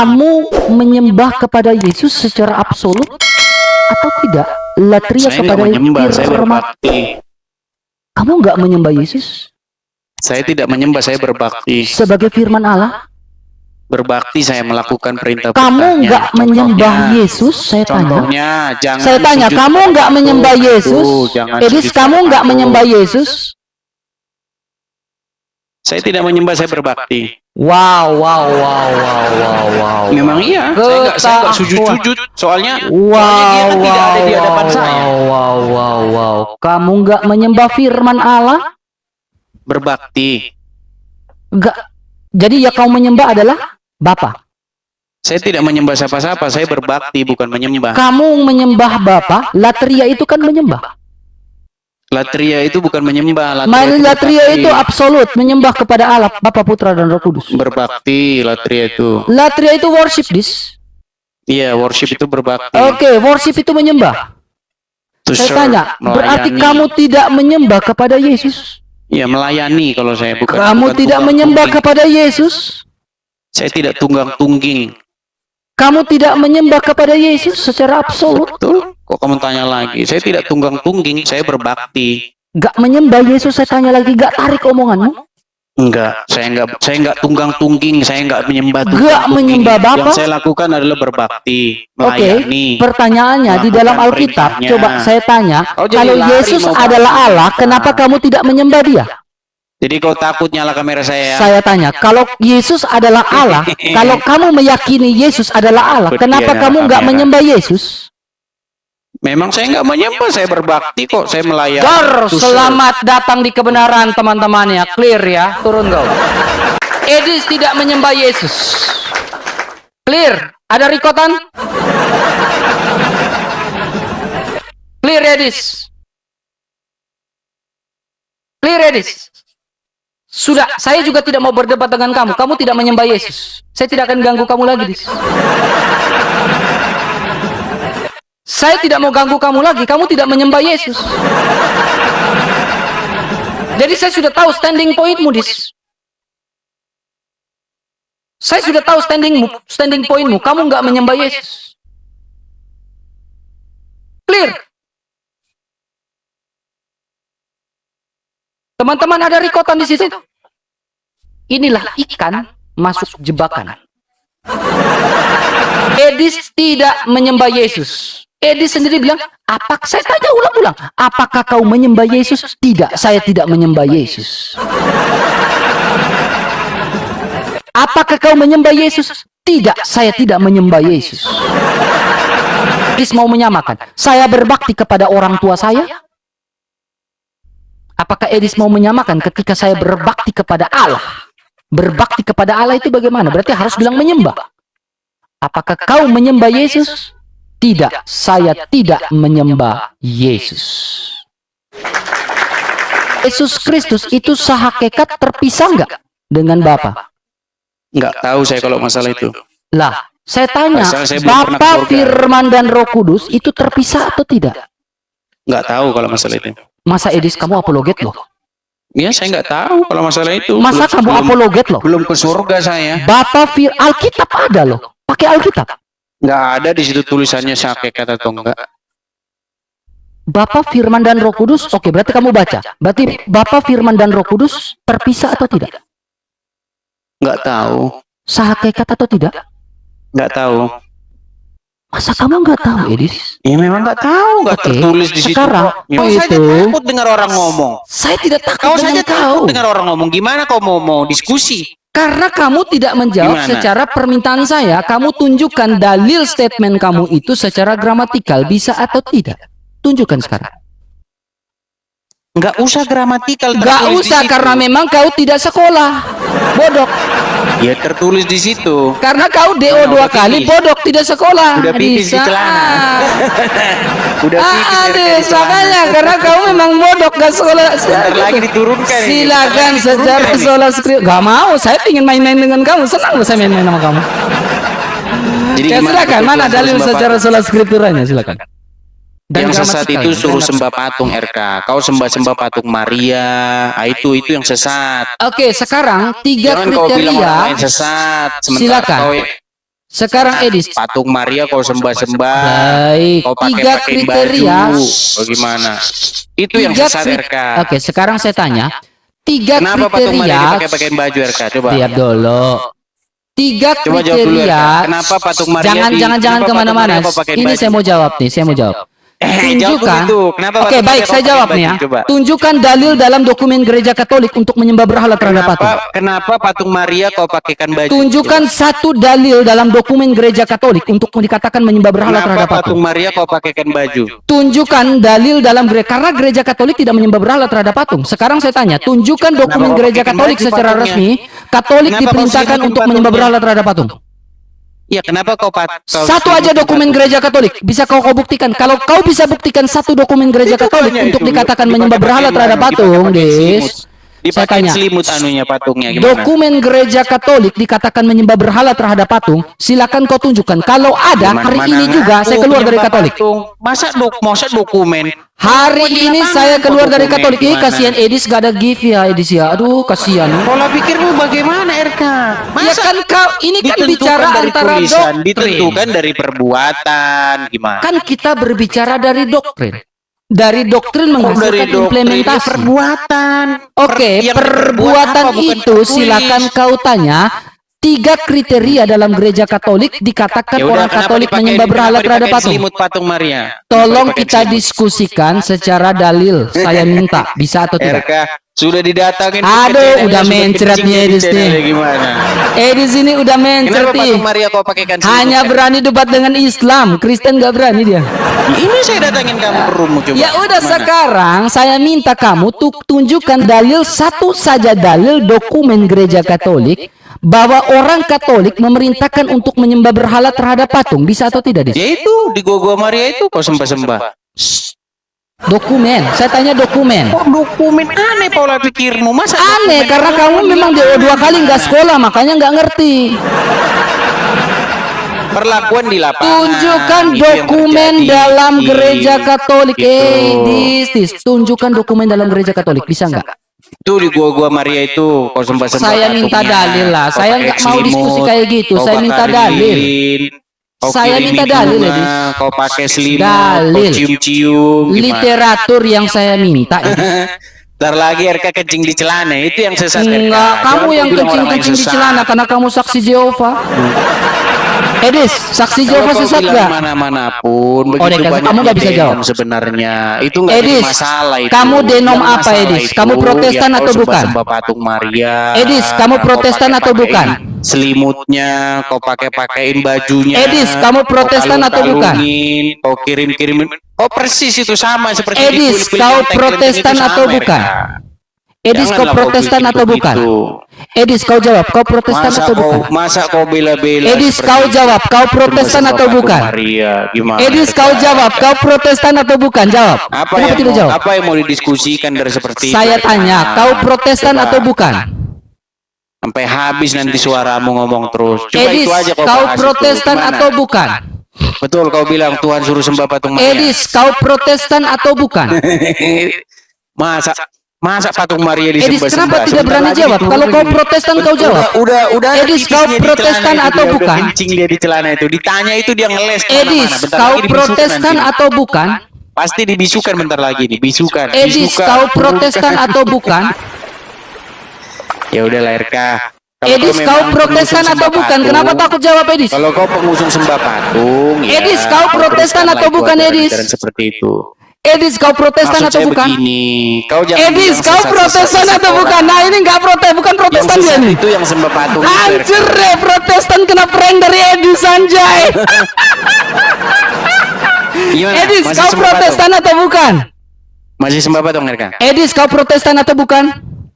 Kamu menyembah kepada Yesus secara absolut atau tidak? Latria Saya kepada nggak menyembah, saya firman. berbakti. Kamu nggak menyembah Yesus Saya tidak menyembah, saya berbakti. sebagai firman Allah? Berbakti saya melakukan perintah Kamu perintahnya. nggak menyembah Yesus? Saya tanya. Contohnya, jangan Saya tanya, sujud kamu pada nggak patung. menyembah Yesus? Jangan Edis, sujud kamu pada nggak patung. menyembah Yesus? Saya tidak menyembah, saya berbakti. Wow, wow, wow, wow, wow, wow. Memang iya, saya nggak sujud-sujud. Soalnya dia kan tidak ada di hadapan saya. Wow. Kamu nggak menyembah firman Allah? Berbakti. Nggak. Jadi ya kamu menyembah adalah Bapa. Saya tidak menyembah siapa-siapa, saya berbakti, bukan menyembah. Kamu menyembah Bapa, latria itu kan menyembah. Latria itu bukan menyembah. Latria itu absolut, menyembah kepada Allah, Bapa, Putra, dan Roh Kudus. Berbakti, latria itu. Latria itu worship, dis. Iya, worship itu berbakti. Oke, worship itu menyembah. To Saya serve, tanya, berarti melayani. kamu tidak menyembah kepada Yesus? Ya, melayani kalau saya bukan. Kamu bukan tidak menyembah tunggang-tungging. kepada Yesus? Saya tidak tunggang-tungging. Kamu tidak menyembah kepada Yesus secara absolut? Betul? Kok kamu tanya lagi? Saya tidak tunggang-tungging, saya berbakti. Gak menyembah Yesus, saya tanya lagi, gak tarik omonganmu? Enggak, saya enggak tunggang-tungging, saya enggak menyembah Gak tunggang-tungging. menyembah Bapa? Yang saya lakukan adalah berbakti, Oke, melayani. pertanyaannya di dalam melakukan Alkitab, perintahnya. coba saya tanya, Kau jadi kalau lari Yesus mau adalah bahas Allah, apa? kenapa kamu tidak menyembah Dia? Jadi kau takut nyala kamera saya? Saya tanya, kalau Yesus adalah Allah, kalau kamu meyakini Yesus adalah Allah, Ikut kenapa dia kamu nyala nggak kamera. menyembah Yesus? Memang saya enggak menyembah, saya berbakti kok, saya melayani. Dar, To serve. selamat datang di kebenaran teman-temannya. Clear ya, turun kau. Edis tidak menyembah Yesus. Clear, ada rikotan? Clear, Edis. Clear, Edis. Sudah, saya juga tidak mau berdebat dengan kamu. Kamu tidak menyembah Yesus. Saya tidak akan ganggu kamu lagi, Dis. Saya tidak mau ganggu kamu lagi. Kamu tidak menyembah Yesus. Jadi saya sudah tahu standing pointmu, Dis. Saya sudah tahu standing pointmu. Kamu nggak menyembah Yesus. Clear. Teman-teman, ada rikotan di situ. Inilah ikan masuk jebakan. Edis tidak menyembah Yesus. Edis sendiri bilang, saya tanya ulang-ulang, apakah kau menyembah Yesus? Tidak, saya tidak menyembah Yesus. Apakah kau menyembah Yesus? Tidak, saya tidak menyembah Yesus. Edis mau menyamakan. Saya berbakti kepada orang tua saya. Apakah Edis mau menyamakan ketika saya berbakti kepada Allah? Berbakti kepada Allah itu bagaimana? Berarti harus bilang menyembah. Apakah kau menyembah Yesus? Tidak, saya tidak menyembah Yesus. Yesus Kristus itu sehakikat terpisah nggak dengan Bapa? Enggak tahu saya kalau masalah itu. Lah, saya tanya, Asal saya belum pernah Bapa, ke surga. Firman, dan Roh Kudus itu terpisah atau tidak? Enggak tahu kalau masalah itu. Masa Edis kamu apologet loh? Ya, saya enggak tahu kalau masalah itu. Masa kamu apologet loh? Belum ke surga saya. Bapa, Alkitab ada loh. Pakai Alkitab. Enggak ada di situ tulisannya hakikat atau enggak. Bapa, Firman, dan Roh Kudus. Oke, berarti kamu baca. Berarti Bapa, Firman, dan Roh Kudus terpisah atau tidak? Enggak tahu. Sehakikat atau tidak? Enggak tahu. Masa kamu nggak tahu, Edis? Ya memang enggak tahu, enggak Oke, tertulis di situ. sekarang Kau saja itu takut dengar orang ngomong. saya tidak takut Kau saja dengan kau. takut dengar orang ngomong. Gimana kau mau diskusi? Karena kamu tidak menjawab Gimana? secara permintaan saya. Kamu tunjukkan dalil statement kamu itu secara gramatikal bisa atau tidak. Tunjukkan sekarang. Enggak usah gramatikal. Gak tertulis di usah situ. karena memang kau tidak sekolah. Bodok. Ya tertulis di situ. Karena kau DO Udah 2 kali, pipis. bodok tidak sekolah. Udah pipis di Bisa. celana. Udah pipis dari Adis, celana. makanya karena kau memang bodok gak sekolah. Bentar lagi diturunkan ini. Silakan secara sola skrip. Gak mau, saya ingin main-main dengan kamu. Senang loh saya main-main sama kamu. Jadi Ya gimana silakan, betul mana suruh dalil sembah secara patung? sola skripturanya, silakan. Yang sesat gramatikal, itu dan suruh gramatikal. sembah patung RK. Kau sembah patung Maria. Itu yang sesat. Oke, sekarang tiga Jangan kau bilang orang kriteria. lain sesat. Sementara Silakan. kau Sekarang Edis. Patung Maria kau sembah-sembah. Baik. Kau Tiga pakai kriteria. baju. Bagaimana? Itu yang Tiga sesat kri- RK. Oke, sekarang saya tanya. Tiga Kenapa patung Maria kriteria. dipakai baju RK? Coba. Lihat dulu. Tiga Coba jawab dulu RK. kriteria. Kenapa patung Maria Jangan kenapa patung kemana-mana. Maria kau pakai Ini baju? saya mau jawab nih. Saya mau jawab. Jawab dulu Tunjukkan. itu. Kenapa Oke, patung baik, Maria kau saya pakai jawab baju? nih ya. Coba. Tunjukkan dalil dalam dokumen gereja Katolik untuk menyembah berhala terhadap patung. Kenapa patung Maria kau pakaikan baju? Tunjukkan satu dalil dalam dokumen gereja Katolik untuk dikatakan menyembah berhala terhadap Kenapa patung patung. Maria kau pakaikan baju? Tunjukkan dalil dalam gereja, karena gereja Katolik tidak menyembah berhala terhadap patung. Sekarang saya tanya, tunjukkan dokumen kau gereja pakaikan Katolik baju secara patungnya? resmi, Katolik Kenapa kau diperintahkan selimutin untuk menyembah patungnya? berhala terhadap patung. Ya, kenapa kau Satu aja dokumen gereja Katolik bisa kau buktikan. Kalau kau bisa buktikan satu dokumen gereja Katolik untuk dikatakan menyembah berhala terhadap patung, Des. Saya Dipakai tanya, selimut anunya patungnya gimana? dokumen gereja Katolik dikatakan menyembah berhala terhadap patung, silakan kau tunjukkan. Kalau ada, hari ini juga saya keluar dari Katolik. Masa dokumen? Hari ini saya keluar dari Dokumen Katolik. Ini gimana? kasihan Edis gak ada gift ya, Edis ya. Aduh, kasihan. Pola pikirmu bagaimana RK? Ya kan kau ini kan Ditentukan bicara dari antara tulisan, doktrin. ditentukan dari perbuatan gimana? Kan kita berbicara dari doktrin. Dari doktrin menghasilkan implementasi. Perbuatan. Oke, Yang perbuatan apa, bukan itu tertulis. silakan kau tanya. Tiga kriteria dalam gereja Katolik dikatakan Ya udah, orang kenapa Katolik dipakai- menyembah berhala kenapa terhadap dipakai patung. selimut patung Maria? Tolong Kenapa dipakai kita selimut? diskusikan secara dalil. Saya minta, bisa atau tidak? RK sudah didatangin. Aduh, udah mencret nih Edis nih. Gimana? Edis ini udah mencret Kenapa nih. patung Maria kau pakaikan selimut? Hanya berani debat dengan Islam, Kristen gak berani dia. Ini saya datangin kamu ke rumah coba. Ya udah, Gimana? sekarang saya minta kamu tunjukkan dalil, satu saja dalil dokumen gereja Katolik bahwa orang Katolik memerintahkan untuk menyembah berhala terhadap patung. Bisa atau tidak, Dis? Ya itu di gua Maria itu kau sembah-sembah. Dokumen. Saya tanya dokumen. Kok dokumen aneh pola pikirmu? Masa Aneh, dokumen karena kamu memang dua kali nggak sekolah, makanya nggak ngerti. perlakuan di lapangan. Tunjukkan Itu yang dokumen terjadi. dalam gereja Katolik. Gitu. Dis, tunjukkan dokumen dalam gereja Katolik. Bisa nggak? Itu di gua Maria itu kau sembah-sembah. Saya minta patungnya. dalil lah. Kau Saya pakai nggak mau selimut, diskusi kayak gitu. kau Saya minta bakarin, dalil. kau Saya kirimi minta dalil, bunga, Edis. Kau pakai selimut, Dalil. kau cium-cium. gimana? Literatur yang saya minta. Ntar lagi RK kencing di celana, itu yang sesat RK. Enggak, kamu Jangan yang kau bilang orang lain kencing-kencing di sesat. celana karena kamu saksi Jehovah. Edis, saksi Kalau Jehovah kau sesat bilang nggak? mana-manapun, Oh, begitu Dek, banyak kamu nggak bisa denom jawab. sebenarnya. Itu nggak jadi Edis, masalah itu. kamu denom Yang apa, masalah Edis? itu, Kamu Protestan ya kau atau bukan? sembah patung Maria. Edis, kamu kau Protestan atau bukan? Selimutnya, kau pakein bajunya. Edis, kamu Protestan kau atau bukan? kalung-kalungin, kau kirim-kirimin. Oh persis itu sama seperti Edis, di kuil-kuil kau yang tagline Protestan itu atau sama, bukan? RK. Edis, kau Janganlah Protestan bikin atau bukan? begitu. Edis, kau jawab, kau Protestan atau bukan? Masa kau bela-bela? Edis, seperti kau itu? jawab, kau Protestan Sembah atau patung bukan? Maria, gimana? Edis, RK? kau jawab, kau Protestan atau bukan? Jawab. Apa Kenapa yang tidak mau, jawab? apa yang mau didiskusikan dari seperti Saya itu? tanya, kau Protestan Coba. atau bukan? Sampai habis nanti suaramu ngomong terus. Coba Edis, itu aja kau bahas itu. Protestan Gimana? atau bukan? Betul kau bilang Tuhan suruh sembah patung Maria. Edis, kau Protestan atau bukan? masa patung Maria Edis, disembah-sembah? kenapa tidak Sebentar berani lagi jawab? diturunin. Kalau kau Protestan, kau jawab. Udah ada Edis, tipisnya kau di Protestan celana itu, atau dia bukan? udah kencing dia di celana itu. Ditanya itu dia ngeles Edis, kemana-mana. Bentar kau lagi dibisukan Protestan nanti. atau bukan? Pasti dibisukan bentar lagi nih, bisukan. Edis, Bisukan. kau Protestan atau bukan? Ya udah lah RK. Kalau Edis, memang kau Protestan pengusung atau sembah bukan? patung, Kenapa takut jawab, Edis? Kalau kau pengusung sembah patung, Edis, kau Protestan teruskanlah atau itu bukan, Edis? ajaran-ajaran seperti itu. Edis, kau Protestan Maksud atau saya bukan? begini, kau jangan Edis, bilang kau sesat-sesat Protestan atau orang. bukan? Nah, ini nggak bukan Yang Protestan dia sesat nih. itu yang sembah patung. itu, Anjir RK. deh, Protestan kena prank dari Edis, anjay. Gimana? Edis, Masih kau sembah Protestan atau bukan? patung? Masih sembah patung RK? Edis, kau Protestan atau bukan?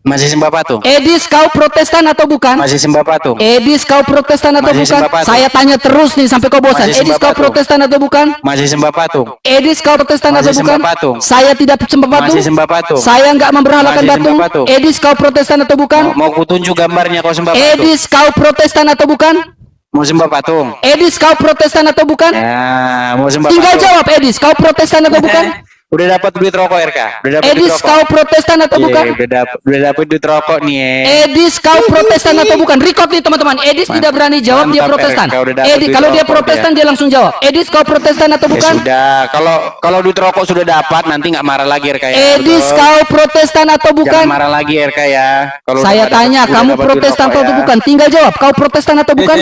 Masih sembah patung? Edis, kau Protestan atau bukan? Masih sembah patung? Edis, kau Protestan atau Masih bukan? sembah patung. Saya tanya terus nih sampai kau bosan. Masih Edis, sembah kau patung. Protestan atau bukan? Masih sembah patung? Edis, kau Protestan Masih atau bukan? sembah patung. Saya tidak sembah patung. Masih sembah patung? Saya nggak memberhalakan Masih sembah patung. patung. Edis, kau Protestan atau bukan? Mau kutunjuk gambarnya kau sembah patung? Edis, kau Protestan atau bukan? Mau sembah patung? Edis, kau Protestan atau bukan? Ya, mau sembah Tinggal patung. jawab, Edis, kau Protestan atau bukan? Udah dapat duit rokok RK. Udah dapat duit Edis, rokok. kau Protestan atau bukan? Udah dapat duit rokok nih. Edis, kau Protestan atau bukan? Record nih teman-teman. Edis tidak berani jawab dia Mantap, Protestan. RK, udah dapat Edis, duit kalau dia rokok Protestan dia langsung jawab. Edis, kau Protestan atau Ya bukan? sudah, kalau duit rokok sudah dapat nanti nggak marah lagi RK ya. Edis, Betul. kau Protestan atau Jangan bukan? marah lagi RK ya. Kalau Saya udah tanya, udah kamu dapat duit Protestan rokok atau ya. bukan? Tinggal jawab, kau Protestan atau bukan?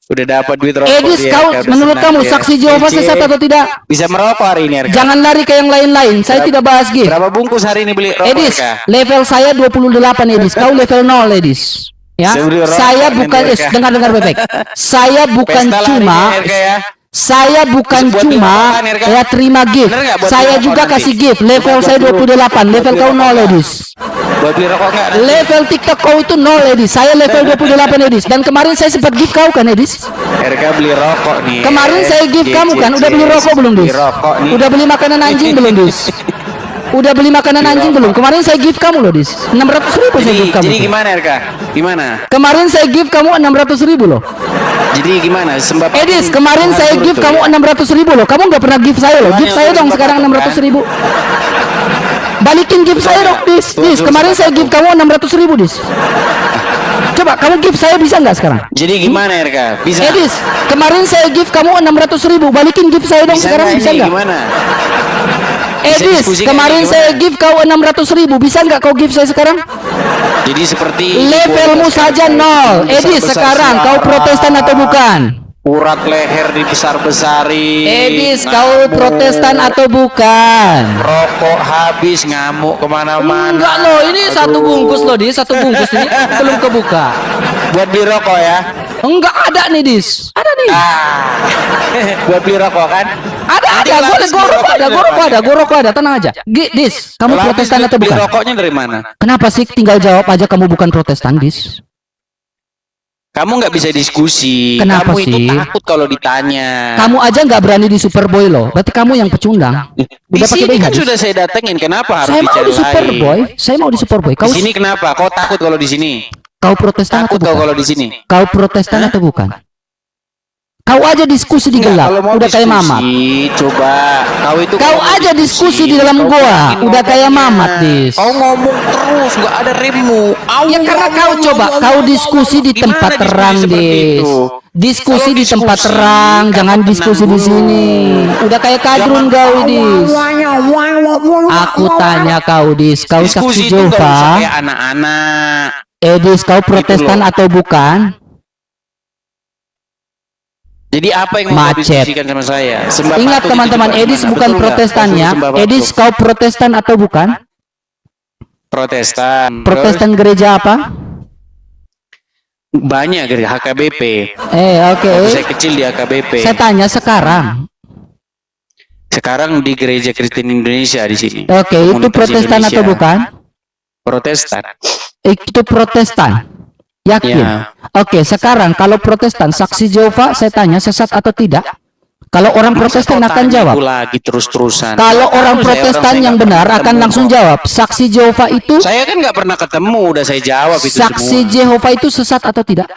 Udah dapat duit rokok. Edis, dia, kau RK, udah menurut senang kamu dia. saksi Jehovah Ece, sesat atau tidak? bisa merokok hari ini RK. Jangan lari ke yang lain-lain. Saya tidak bahas gift. Berapa bungkus hari ini beli rokok Edis, RK? level saya 28 Edis. Kau level 0 Edis. Ya, Saya beli rokok saya nih, bukan RK. dengar baik-baik. Saya bukan Pesta lah cuma hari ini, RK ya. Saya bukan Buat cuma beli rokok, RK. ya terima gift. Bener nggak buat Saya beli rokok juga nanti? kasih gift. Level saya 28, level kau 0 Edis. Buat beli rokok nggak? nanti? Level TikTok kau itu 0 Edis. Saya level 28 Edis. Dan kemarin saya sempat gift kau kan Edis? RK beli rokok nih. Kemarin saya gift kamu kan. Udah beli rokok belum Dis? Beli rokok nih. Udah beli makanan anjing belum Dis? Udah beli makanan anjing belum? Kemarin saya gift kamu loh Dis. 600.000 saya gift kamu. Jadi gimana RK? Gimana? Kemarin saya gift kamu 600.000 loh. Jadi gimana? Sembah Edis, kemarin saya gift kamu 600.000 loh. Kamu nggak pernah gift saya loh. Gift saya dong sekarang 600.000. Balikin gift saya dong, Dis. Dis, kemarin saya gift kamu 600.000 Dis. Coba kamu gift saya bisa nggak sekarang? Jadi gimana RK? Bisa? Edis, kemarin saya gift kamu 600.000. Balikin gift saya dong sekarang, bisa ini? nggak? Gimana? Edis, diskusikan kemarin ini saya gimana? gift kau 600.000. Bisa nggak kau gift saya sekarang? Jadi seperti Levelmu saja 0. Edis, sekarang kau Protestan atau bukan? Urat leher dibesar-besarin. Edis, kau ngamuk. Protestan atau bukan? Rokok habis ngamuk kemana-mana. Enggak loh, ini satu bungkus loh Dis, satu bungkus ini belum kebuka. Buat beli rokok ya? Enggak ada nih Dis, ada nih. Buat beli rokok kan? Ada, gue rokok ada, tenang aja. Dis, kamu Kalau Protestan habis atau beli bukan? rokoknya dari mana? Kenapa sih tinggal jawab aja kamu bukan Protestan Dis? Kamu nggak bisa diskusi. Kenapa kamu itu sih? takut kalau ditanya. Kamu aja nggak berani di Superboy loh, berarti kamu yang pecundang. Di Udah pakai sini BH kan Dis? sudah saya datengin. Kenapa harus Saya mau di dicari Superboy, lain? saya mau di Superboy. Di sini kenapa? Kau takut kalau di sini? Kau Protestan atau Takut kau bukan? kalau di sini? Kau Protestan atau bukan? Kau aja diskusi di Nggak, gelap, kalau mau udah kayak diskusi, Mamat. Coba kau itu. Kau kalau mau aja diskusi di dalam kau gua, bilangin udah kayak ngomongnya. Mamat, Dis. Kau ngomong terus, nggak ada remmu. Ya karena kau coba, kau diskusi di Gimana tempat diskusi terang, seperti Dis. itu? Diskusi Kalau di tempat diskusi, terang, kamu jangan tenang diskusi di dulu. sini. Udah kayak kadrun kau, Dis. Aku tanya kau, Dis, kau saksi Diskusi itu nggak usah Jehovah? kayak anak-anak. Dis, kau Protestan loh. atau bukan? Jadi apa yang mau kau Macet. diskusikan sama saya? Sembah Ingat patung teman-teman, itu juga Edis gimana? bukan Betul nggak? Protestan Kau ya. suruh sembah patung. Edis, kau Protestan atau bukan? Protestan. Protestan gereja apa? Terus banyak dari HKBP. Oke. Waktu saya kecil di HKBP. Saya tanya sekarang. Sekarang di Gereja Kristen Indonesia di sini. Oke, itu Komunitas Protestan Indonesia. atau bukan? Protestan. Itu Protestan. Yakin? Ya. Oke, sekarang kalau Protestan saksi Jehovah, saya tanya sesat atau tidak? Kalau orang Masa Protestan kau akan tanya jawab. aku lagi terus-terusan. Kalau Tahu orang saya Protestan saya yang nggak benar pernah akan ketemu langsung kok. jawab. Saksi Jehovah itu, Saya kan nggak pernah ketemu, udah saya jawab itu saksi semua. Jehovah itu sesat atau tidak?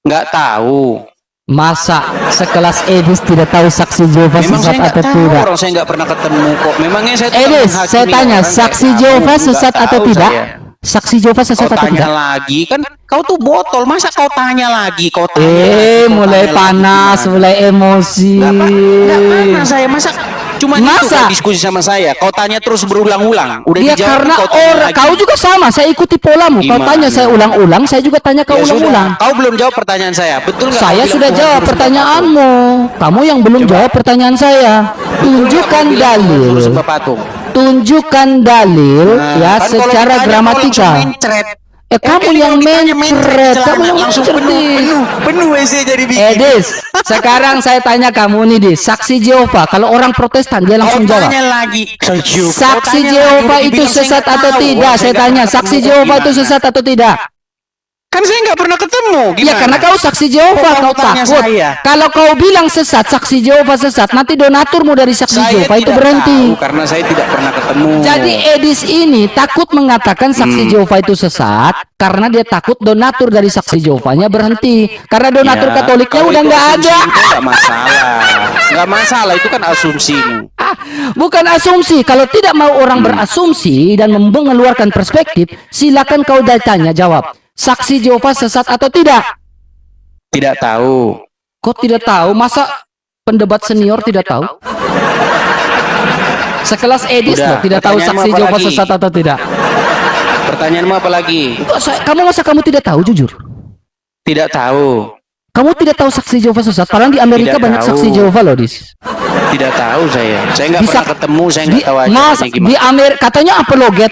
Nggak tahu. Masa sekelas Edis tidak tahu saksi Jehovah Memang sesat saya nggak atau tahu, tidak? orang saya nggak pernah ketemu kok. Memangnya saya tuh Edis, menghakimi saya tanya, orang saksi kayak Jehovah kamu, nggak sesat atau tahu tidak? saya. Saksi Jehovah Kau sesat atau tanya tidak? lagi kan, kau tuh botol. Masa kau tanya lagi? Kau tanya lagi, kau Mulai tanya lagi panas, gimana? mulai emosi. Nggak panas saya, masa cuma itu Masa? kau diskusi sama saya. Kau tanya terus berulang-ulang. Udah Ya dijawab, karena kau tanya orang lagi. kau juga sama, saya ikuti polamu. Kau Gimana? tanya saya ulang-ulang, saya juga tanya kau Ya sudah, ulang-ulang. kau belum jawab pertanyaan saya. Betul nggak? Saya Kau bilang sudah Tuhan jawab suruh sembah pertanyaanmu. Kamu yang belum Coba. jawab pertanyaan saya. patung? Tunjukkan Betul nggak kau bilang Tuhan suruh dalil. sembah patung? Tunjukkan dalil Nah, ya kan kalau secara ditanya, kau gramatikal. langsung mencret. Kamu ini yang kalau ditanya mencret, kamu celana, yang langsung mencret. penuh WC jadi bikin. Edis, sekarang saya tanya kamu nih, Dis. Saksi Jehovah, kalau orang Protestan dia Kau langsung jawab. tanya lagi. Saksi Jehovah itu sesat atau tidak? Saya tanya, saksi Jehovah itu sesat atau tidak? Kan saya nggak pernah ketemu. Gimana? Ya karena kau saksi Jehovah, Kok kau tanya takut. saya? Kalau kau bilang sesat, saksi Jehovah sesat, nanti donaturmu dari saksi Saya Jehovah itu tidak berhenti. tahu, karena saya tidak pernah ketemu. Jadi Edis ini takut mengatakan saksi Jehovah itu sesat karena dia takut donatur dari saksi Jehovahnya berhenti. Karena donatur Ya, Katoliknya kalau udah itu nggak ada. asumsi, itu nggak masalah. Nggak masalah, itu kan asumsimu. Bukan asumsi. Kalau tidak mau orang berasumsi dan mengeluarkan perspektif, silakan kau tanya jawab. Saksi Jehovah sesat atau tidak? Tidak tahu. Kok tidak tahu? Masa pendebat senior tidak tahu? Sekelas Edis Udah, loh, tidak tahu pertanyaanmu saksi apa Jehovah lagi? sesat atau tidak. Pertanyaanmu apa lagi? Masa kamu tidak tahu, jujur? Tidak tahu. Kamu tidak tahu saksi Jehovah sesat? Padahal di Amerika Tidak banyak tahu. saksi Jehovah loh, Dis. Tidak tahu saya. Saya nggak Bisa- pernah ketemu, saya nggak tahu Mas, aja di Amerika katanya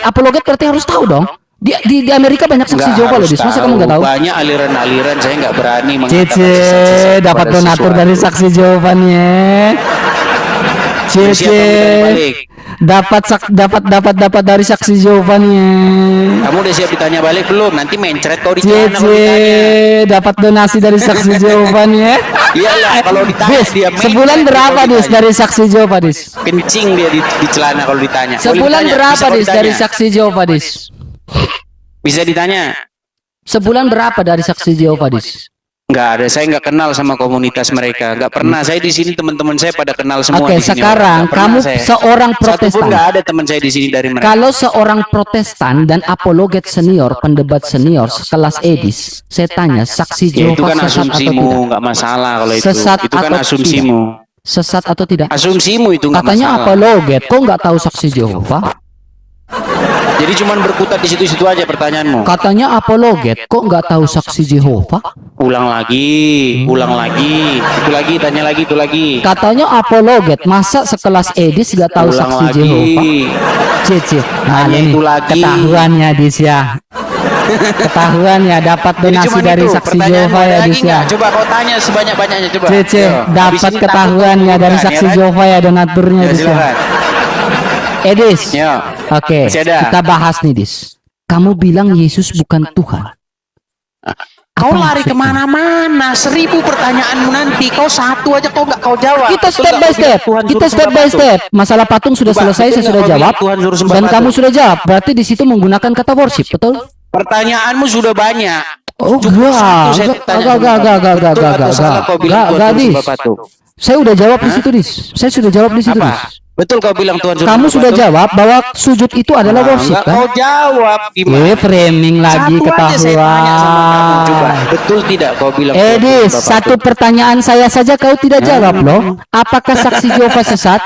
apologet berarti harus tahu dong. Di Amerika banyak saksi Nggak Jehovah loh, harus Dis. Masa kamu nggak tahu? Banyak aliran-aliran, saya nggak berani mengatakan Cece, sesat dapat pada donatur sesuatu. dari saksi Jehovah nih. Siapa yang Cece, berani balik? dapat dari saksi Jehovah nih. Kamu udah siap ditanya balik belum? Nanti mencret kau ditanya kalau ditanya. Cece, dapat donasi dari saksi Jehovah nih. Iyalah, kalau ditanya Dis, dia mencret, sebulan kalau berapa Dis ditanya. dari saksi Jehovah, Dis? Kencing dia di celana kalau ditanya. Boleh Sebulan ditanya, berapa bisa kau Dis dari ditanya. saksi Jehovah, Dis? Bisa ditanya. Sebulan berapa dari saksi Jehovah, Dis? Nggak ada, saya nggak kenal sama komunitas mereka. Nggak pernah. Saya di sini teman-teman saya pada kenal semua. Oke, di sini, sekarang Nggak pernah kamu saya. seorang Satu pun Protestan. nggak ada teman saya di sini dari mereka. Kalau seorang Protestan dan apologet senior, pendebat senior sekelas Edis, saya tanya saksi Ya, itu Jehovah kan sesat atau asumsimu, tidak? nggak masalah kalau itu. Sesat Itu kan atau asumsimu. Sesat atau tidak? Asumsimu itu nggak Katanya masalah. apologet, kok nggak tahu saksi Jehovah? Jadi cuman berkutat di situ-situ aja pertanyaanmu. Katanya apologet, kok nggak tahu saksi Jehovah? Ulang lagi, ulang lagi. Itu lagi, tanya lagi, itu lagi. Katanya apologet, masa sekelas Edis nggak tahu Ulang saksi lagi. Jehovah? Cici, nah Tanya ini itu lagi. ketahuannya Dis ya. Ketahuannya dapat Jadi donasi cuman dari itu, saksi pertanyaanmu Jehovah ada ya lagi Dis ya. nggak? Coba kau tanya sebanyak-banyaknya coba. Cici, Yo, habis dapat ini ketahuannya takut dari bukan, saksi ya kan? Jehovah ya donaturnya Ya, Dis ya. silakan. Edis, Yo. oke, Masih ada? kita bahas nih Dis. Kamu bilang Yesus bukan Tuhan. Kau Apa lari maksudnya? kemana-mana, 1000 pertanyaanmu nanti. Kau satu aja kau nggak kau jawab. Kita Betul step nggak by kau bilang step. Tuhan Kita suruh step sembah by patung? step. Masalah patung sudah Coba, selesai, betul saya nggak sudah kau bilang jawab. Tuhan suruh sembah Dan patung? kamu sudah jawab. Berarti di situ menggunakan kata worship, betul? Pertanyaanmu sudah banyak. Oh, Cukup satu saya enggak, tanya enggak, sama enggak, kamu. enggak, Betul enggak, atau salah kau bilang Tuhan suruh Dis. sembah patung? Saya udah jawab di situ, Dis. Saya sudah jawab di situ, Dis. Apa? Betul kau bilang Tuhan suruh Kamu sembah sudah patung? jawab bahwa sujud itu adalah worship, Enggak kan? kau jawab gimana? Framing lagi Satu aja saya tanya sama kamu, coba. ketahuan. Betul tidak kau bilang Tuhan Edis, suruh sembah satu patung? pertanyaan saya saja kau tidak jawab loh. Apakah saksi Jehovah sesat?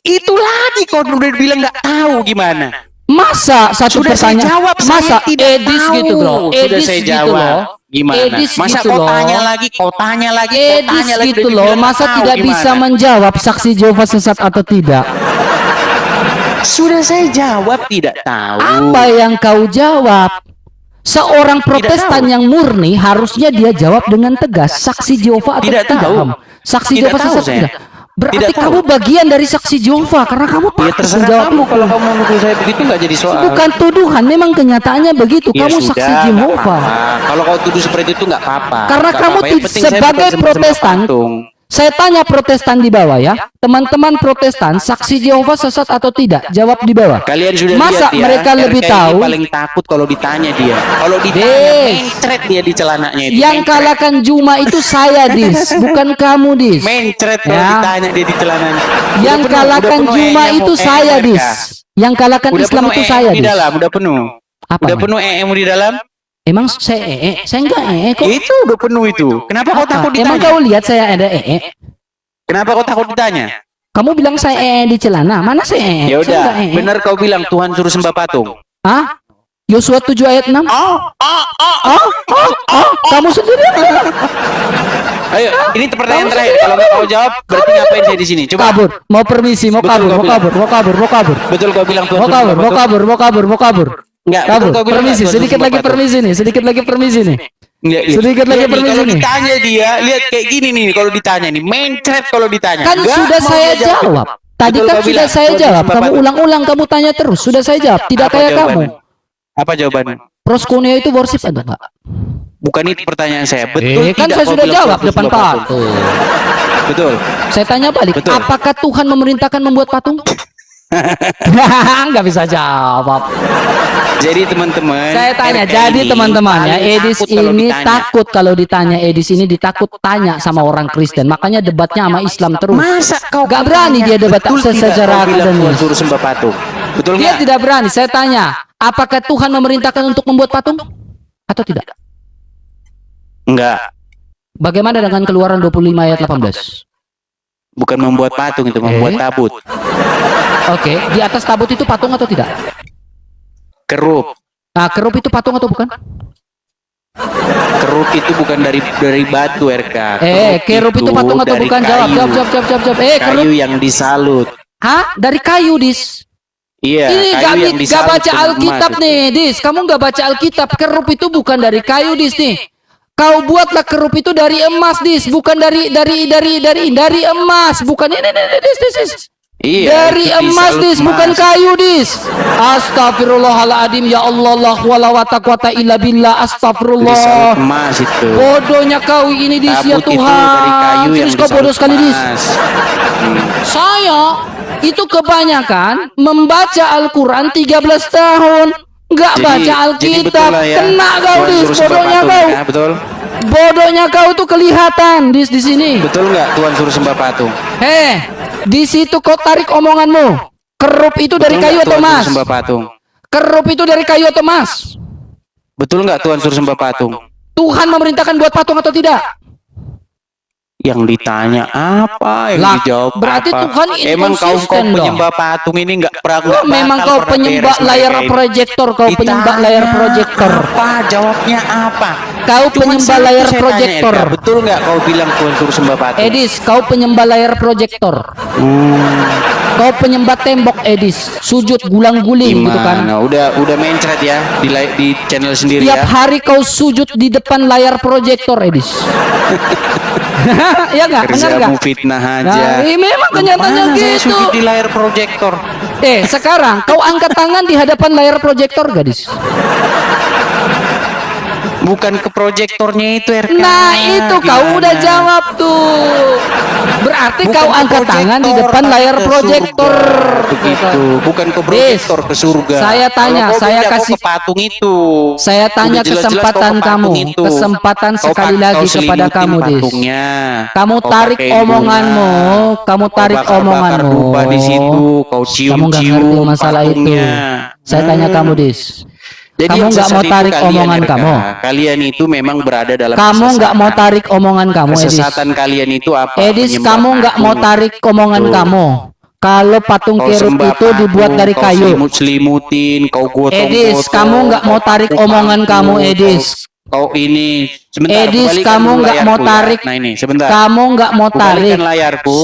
Itu lagi kau udah bilang nggak tahu gimana? Masa satu Sudah saya pertanyaan? jawab, Masa saya tidak Edis tahu. gitu loh? Sudah Edis saya gitu jawab. loh. Gimana? Edis Masa gitu kau loh. tanya lagi, kau tanya lagi, kau Edis tanya lagi, gitu udah loh. dibilang Masa tahu, tidak gimana? bisa menjawab saksi Jehovah sesat atau tidak? Sudah saya jawab tidak tahu. Apa yang kau jawab? Seorang Protestan tahu. yang murni harusnya dia jawab dengan tegas. Saksi Jehovah atau Tidak tidak? tahu. Kamu? Saksi Tidak Jehovah tahu sesat saya. tidak? Berarti Tidak tahu. kamu bagian dari saksi Jehovah karena kamu Ya takut terserah menjawab kamu, itu. kalau kamu nuduh saya begitu nggak jadi soal. Bukan tuduhan, memang kenyataannya begitu. Ya Kamu sudah, saksi nggak Jehovah. apa-apa. Kalau kau tuduh seperti itu nggak apa-apa. Karena Nggak kamu apa-apa. Yang penting saya sebagai bukan sembah-sembah Protestan, patung. saya tanya Protestan di bawah ya. Teman-teman Protestan, saksi Jehovah sesat atau tidak? Jawab di bawah. Kalian sudah Masa lihat ya, mereka lebih RKI tahu? paling takut kalau ditanya dia. Kalau ditanya, Des. mencret dia di celananya itu. Yang Mencret. kalahkan Juma itu saya, Dis, bukan kamu, Dis. Mencret kalau Ya. ditanya dia di celananya. Udah Yang penuh, kalahkan udah penuh Juma EM-nya, itu saya, mereka. Dis. Yang kalahkan Udah Islam penuh itu EM saya, di Dis. dalam, udah penuh. Apa? Udah Mas? penuh EM di dalam? Emang saya saya enggak kok. Itu udah penuh itu. Kenapa kau Apa? takut Emang ditanya? kau lihat saya ada Kenapa kau takut ditanya? Kamu bilang saya di celana. Mana saya Ya Saya udah, enggak benar kau bilang Tuhan suruh sembah patung. Hah? Yosua 7 ayat 6? Kamu sendiri? Ayo, ini pertanyaan terakhir. Kalau nggak kau jawab, berarti ngapain saya di sini? Coba. Kabur, mau permisi, mau Betul kabur, kau mau bilang. kabur, mau kabur, mau kabur. Betul kau bilang Tuhan Mau suruh kabur, sembah mau patung? kabur, mau kabur, mau kabur. Enggak, Kabur, betul kau bilang permisi, Tuhan suruh sedikit sembah lagi patung? permisi nih, sedikit lagi permisi nih. Lihat, Sedikit lagi lihat nih, permisi kalau nih. ditanya dia, lihat kayak gini nih kalau ditanya nih, mencret kalau ditanya. Kan Nggak sudah mau saya dia jawab. Tadi Betul kan kau sudah bilang, saya Tuhan suruh jawab. sembah Kamu patung. ulang-ulang, kamu tanya terus. Sudah saya jawab. Tidak Apa kayak kamu. jawabannya? Apa jawabannya? Proskuneo itu worship atau enggak? Bukan itu pertanyaan saya. Betul Kan tidak saya kau sudah bilang jawab Tuhan depan sembah patung? patung. Betul. Saya tanya balik, Betul. apakah Tuhan memerintahkan membuat patung? Nggak bisa jawab. Jadi teman-teman, Saya tanya, RK jadi ini teman-teman ya, paling Edis takut kalau ini ditanya. takut kalau ditanya. Edis ini ditakut tanya sama orang Kristen, makanya debatnya sama Islam terus. Masa kau Gak berani dia debat betul tidak secara kau bilang Tuhan akademis. suruh sembah patung? Betul Dia nggak? tidak berani. Saya tanya, apakah Tuhan memerintahkan untuk membuat patung atau tidak? Enggak. Bagaimana dengan Keluaran 25 ayat 18? Bukan membuat patung, itu membuat tabut. Oke, di atas tabut itu patung atau tidak? Kerup. Nah, kerup itu patung atau bukan? Kerup itu bukan dari batu, RK. Kerup itu patung atau dari bukan? kayu. Jawab. Kerup. Kayu yang disalut. Hah? Dari kayu, Dis? Iya, Ini kayu yang gak disalut baca dengan Alkitab emas nih, Dis. Kamu gak baca Alkitab. Kerup itu bukan dari kayu, Dis nih. Kau buatlah kerup itu dari emas, Dis. Bukan dari emas. Bukan ini, Dis. Iya, Dari itu emas, disalut Dis, bukan emas. kayu, Dis. Astagfirullahaladzim, ya Allah, la wala wa taqwata illa billah. Disalut Astagfirullah. emas itu. Bodohnya kau ini, Dis, ya Tabut itu dari kayu Tuhan. yang Serius kau disalut bodoh sekali, Dis. emas. Saya itu kebanyakan membaca Al-Quran 13 tahun. Nggak Jadi- baca jadi Alkitab. betul lah ya, Kena kau, Tuhan Dis. suruh sembah Bodohnya patung, kau. ya, betul? Bodohnya kau tuh kelihatan, Dis, di sini. Betul nggak Tuhan suruh sembah patung? Di situ kau tarik omonganmu. Kerup itu dari Betul kayu nggak atau Tuhan emas? suruh sembah patung? Kerup itu dari kayu atau emas? Betul nggak Tuhan suruh sembah patung? Tuhan memerintahkan buat patung atau tidak? Yang ditanya apa, yang Lah, dijawab berarti apa? Tuhan Emang kau inconsistent dong. penyembah patung ini nggak pernah Memang bakal kau pernah penyembah beres layar mereka ini. proyektor. Kau penyembah Ditanya layar proyektor. Apa? Jawabnya apa? Kau Cuman penyembah satu layar saya tanya, proyektor. Eka, betul nggak kau bilang Tuhan suruh sembah patung? Edis, kau penyembah layar proyektor. Kau penyembah tembok, Edis. Sujud gulang-guling gitu kan. Gimana? Udah mencret ya di channel sendiri Tiap ya. hari kau sujud di depan layar proyektor, Edis. Ya nggak? Benar nggak? Kerjamu fitnah Nah, aja. memang kenyataannya Mana saya gitu. sujud di layar proyektor? Sekarang kau angkat tangan di hadapan layar proyektor, gadis. Bukan ke proyektornya itu, RK. Nah, itu kau Gimana? udah jawab tuh. Berarti Bukan kau ke angkat tangan di proyektor, depan tapi layar ke proyektor. surga. Begitu, bukan ke proyektor, ke surga. Saya tanya, Kalau kau saya beda, kau kasih- ke patung itu. Saya tanya Udah jelas-jelas kesempatan kau ke kamu, patung itu. kesempatan Kau sekali kau lagi kepada selimutin kamu, Dis. patungnya. Kamu Kau tarik pakein omonganmu, bunga. kamu tarik Kau bakar-bakar omonganmu. dupa di situ, kau Kamu nggak cium-cium ngerti masalah itu. patungnya. Saya tanya kamu, Dis. Jadi Kamu yang nggak sesat mau itu tarik kalian, omongan RK. kamu? Kalian itu memang berada dalam Kamu nggak mau kesesatan. tarik omongan kamu, Edis. Kesesatan kalian itu apa? Edis, Menyembah kamu nggak mau patung. tarik omongan Tuh. kamu. Kalau patung Kau kerub sembah itu dibuat patung, dari kau kayu. selimut-selimutin, kau gotong-gotong. Edis, kamu nggak mau kau tarik paku-paku, omongan kamu, Edis. Kau ini sebentar. Edis, kembalikan kamu dulu nggak mau layarku ya. tarik. Nah ini sebentar. Kamu nggak mau tarik. Kembalikan layarku.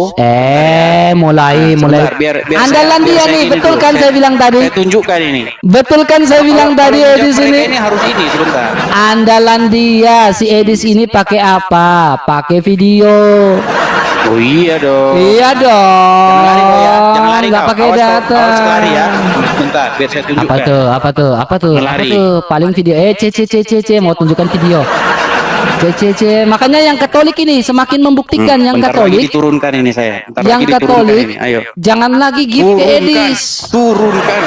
Mulai. Sebentar, biar Andalan biar dia saya nih, gini betul dulu. kan saya bilang tadi? Saya tunjukkan ini. Betul kan saya bilang Kalau tadi, menjawab Edis mereka ini? ini harus ini sebentar. Andalan dia, si Edis ini pakai apa? Pakai video. Oh iya dong. Iya dong. Jangan lari kau ya. Jangan lari Nggak kau. pakai Awas kau, data. awas kau lari ya. Bentar, biar saya tunjukkan. Apa tuh? Apa Lari. tuh? Paling video. C, mau tunjukkan video. C. Makanya yang Katolik ini semakin membuktikan yang Bentar lagi Katolik, diturunkan ini saya. Bentar yang lagi diturunkan Katolik, ini. Ayo. jangan lagi give ke Edis. Turunkan.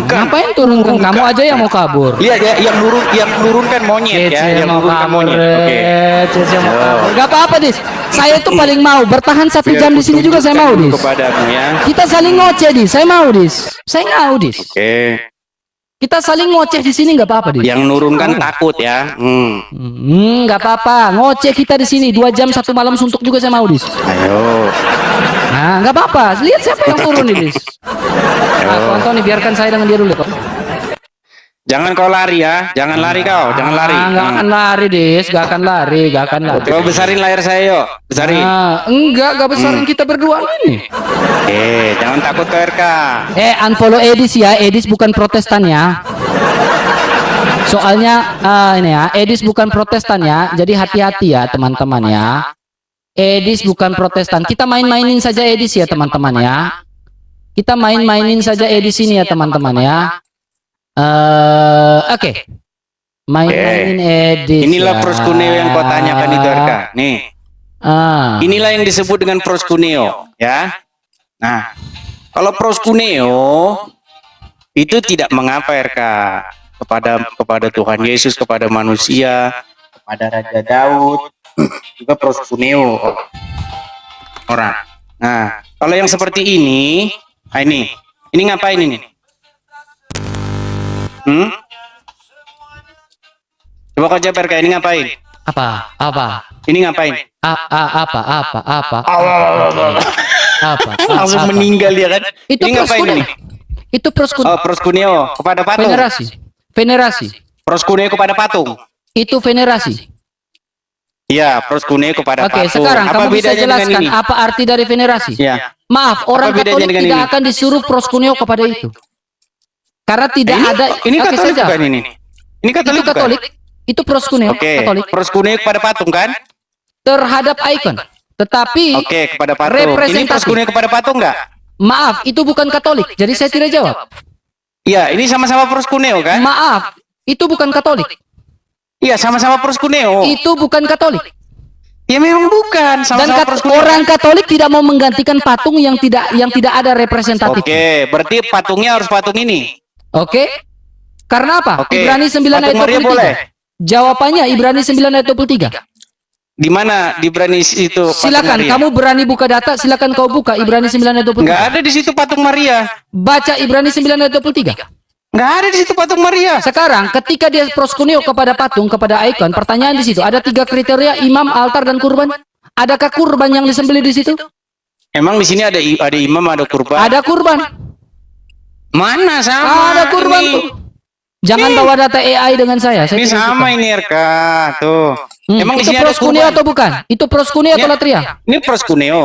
Ngapain turunkan? Kamu aja yang mau kabur. Lihat ya, yang nurunkan monyet ya, yang mau nurunkan kabur. monyet. Oke. Cece mau Yo. kabur. Gak apa-apa, Dis. Saya tuh paling mau bertahan 1 Biar jam di sini juga saya mau, kutunjukkan Dis. kepadamu ya. Kita saling ngoceh, Dis. Saya mau, Dis. Saya mau, Dis. Oke. Kita saling ngoceh di sini nggak apa-apa, Dis. Yang nurunkan takut ya. Nggak apa-apa. Ngoceh kita di sini 2 jam 1 malam suntuk juga saya mau, Dis. Ayo. Nah, nggak apa-apa. Lihat siapa yang turun nih, Dis. Aku Antoni, biarkan saya dengan dia dulu, kok. Jangan kau lari ya. Jangan lari kau. Jangan lari. Nggak akan lari, Dis. Nggak akan lari. Coba besarin layar saya yuk. Besarin. Enggak besarin kita berdua ini. Jangan takut ke RK. Unfollow Edis ya. Edis bukan Protestan ya. Soalnya ini ya, Edis bukan Protestan ya. Jadi hati-hati ya, teman-teman ya. Edis bukan Protestan. Kita main-mainin saja Edis ya, teman-teman ya. Kita main-mainin saja Edis ini ya, teman-teman ya. Oke. Main-main edit. Inilah ya. proskuneo yang kau tanyakan itu, RK. Nih. Inilah yang disebut dengan proskuneo, ya. Nah, kalau proskuneo itu tidak mengapa, RK, kepada Tuhan Yesus, kepada manusia, kepada Raja Daud, juga proskuneo orang. Nah, kalau yang seperti ini, ini ngapain ini? Coba kau jawab, RK, ini ngapain? Apa? Ini ngapain? Apa? Langsung meninggal dia kan? Itu Ini ngapain proskuneo. ini? Itu proskuneo. Oh, proskuneo kepada patung. Venerasi. Proskuneo kepada patung. Itu venerasi. Iya, proskuneo kepada Oke, patung. sekarang Apa kamu bisa bedanya dengan jelaskan ini? apa arti dari venerasi? Ya. Maaf, orang Apa bedanya Katolik dengan tidak ini? akan disuruh proskuneo kepada itu. Karena tidak ada. Ini Oke, Katolik saja. bukan ini? Ini Katolik Itu Katolik. Itu proskuneo. Oke, Katolik. proskuneo kepada patung kan? Terhadap ikon. Tetapi Oke, kepada patung. Ini representatif. proskuneo kepada patung nggak? Maaf, itu bukan Katolik. Jadi saya tidak jawab. Iya, ini sama-sama proskuneo kan? Maaf, itu bukan Katolik. Iya, sama-sama proskuneo. Itu bukan Katolik. Ya memang bukan, Dan sama-sama proskuneo. orang Katolik tidak mau menggantikan patung yang tidak ada representatif. Oke, berarti patungnya harus patung ini. Oke? Karena apa? Oke. Ibrani 9 ayat Patung Maria 23. boleh? Jawabannya Ibrani 9 ayat 23. Di mana di Ibrani itu? patung Silakan, Maria? kamu berani buka data, silakan kau buka Ibrani 9 ayat 23. Nggak ada di situ patung Maria. Baca Ibrani 9 ayat 23. Nggak ada di situ patung Maria. Sekarang ketika dia proskuneo kepada patung, kepada ikon, pertanyaan di situ, ada 3 kriteria: imam, altar, dan kurban. Adakah kurban yang disembelih di situ? Emang di sini ada imam, ada kurban. Ada kurban. Mana sama? Ada kurban Ini. tuh. Jangan bawa data AI dengan saya. Ini tidak sama suka. ini RK tuh. Emang di itu sini ada proskuneo kurban. atau bukan? Itu proskuneo atau Ini- latria? Ini proskuneo.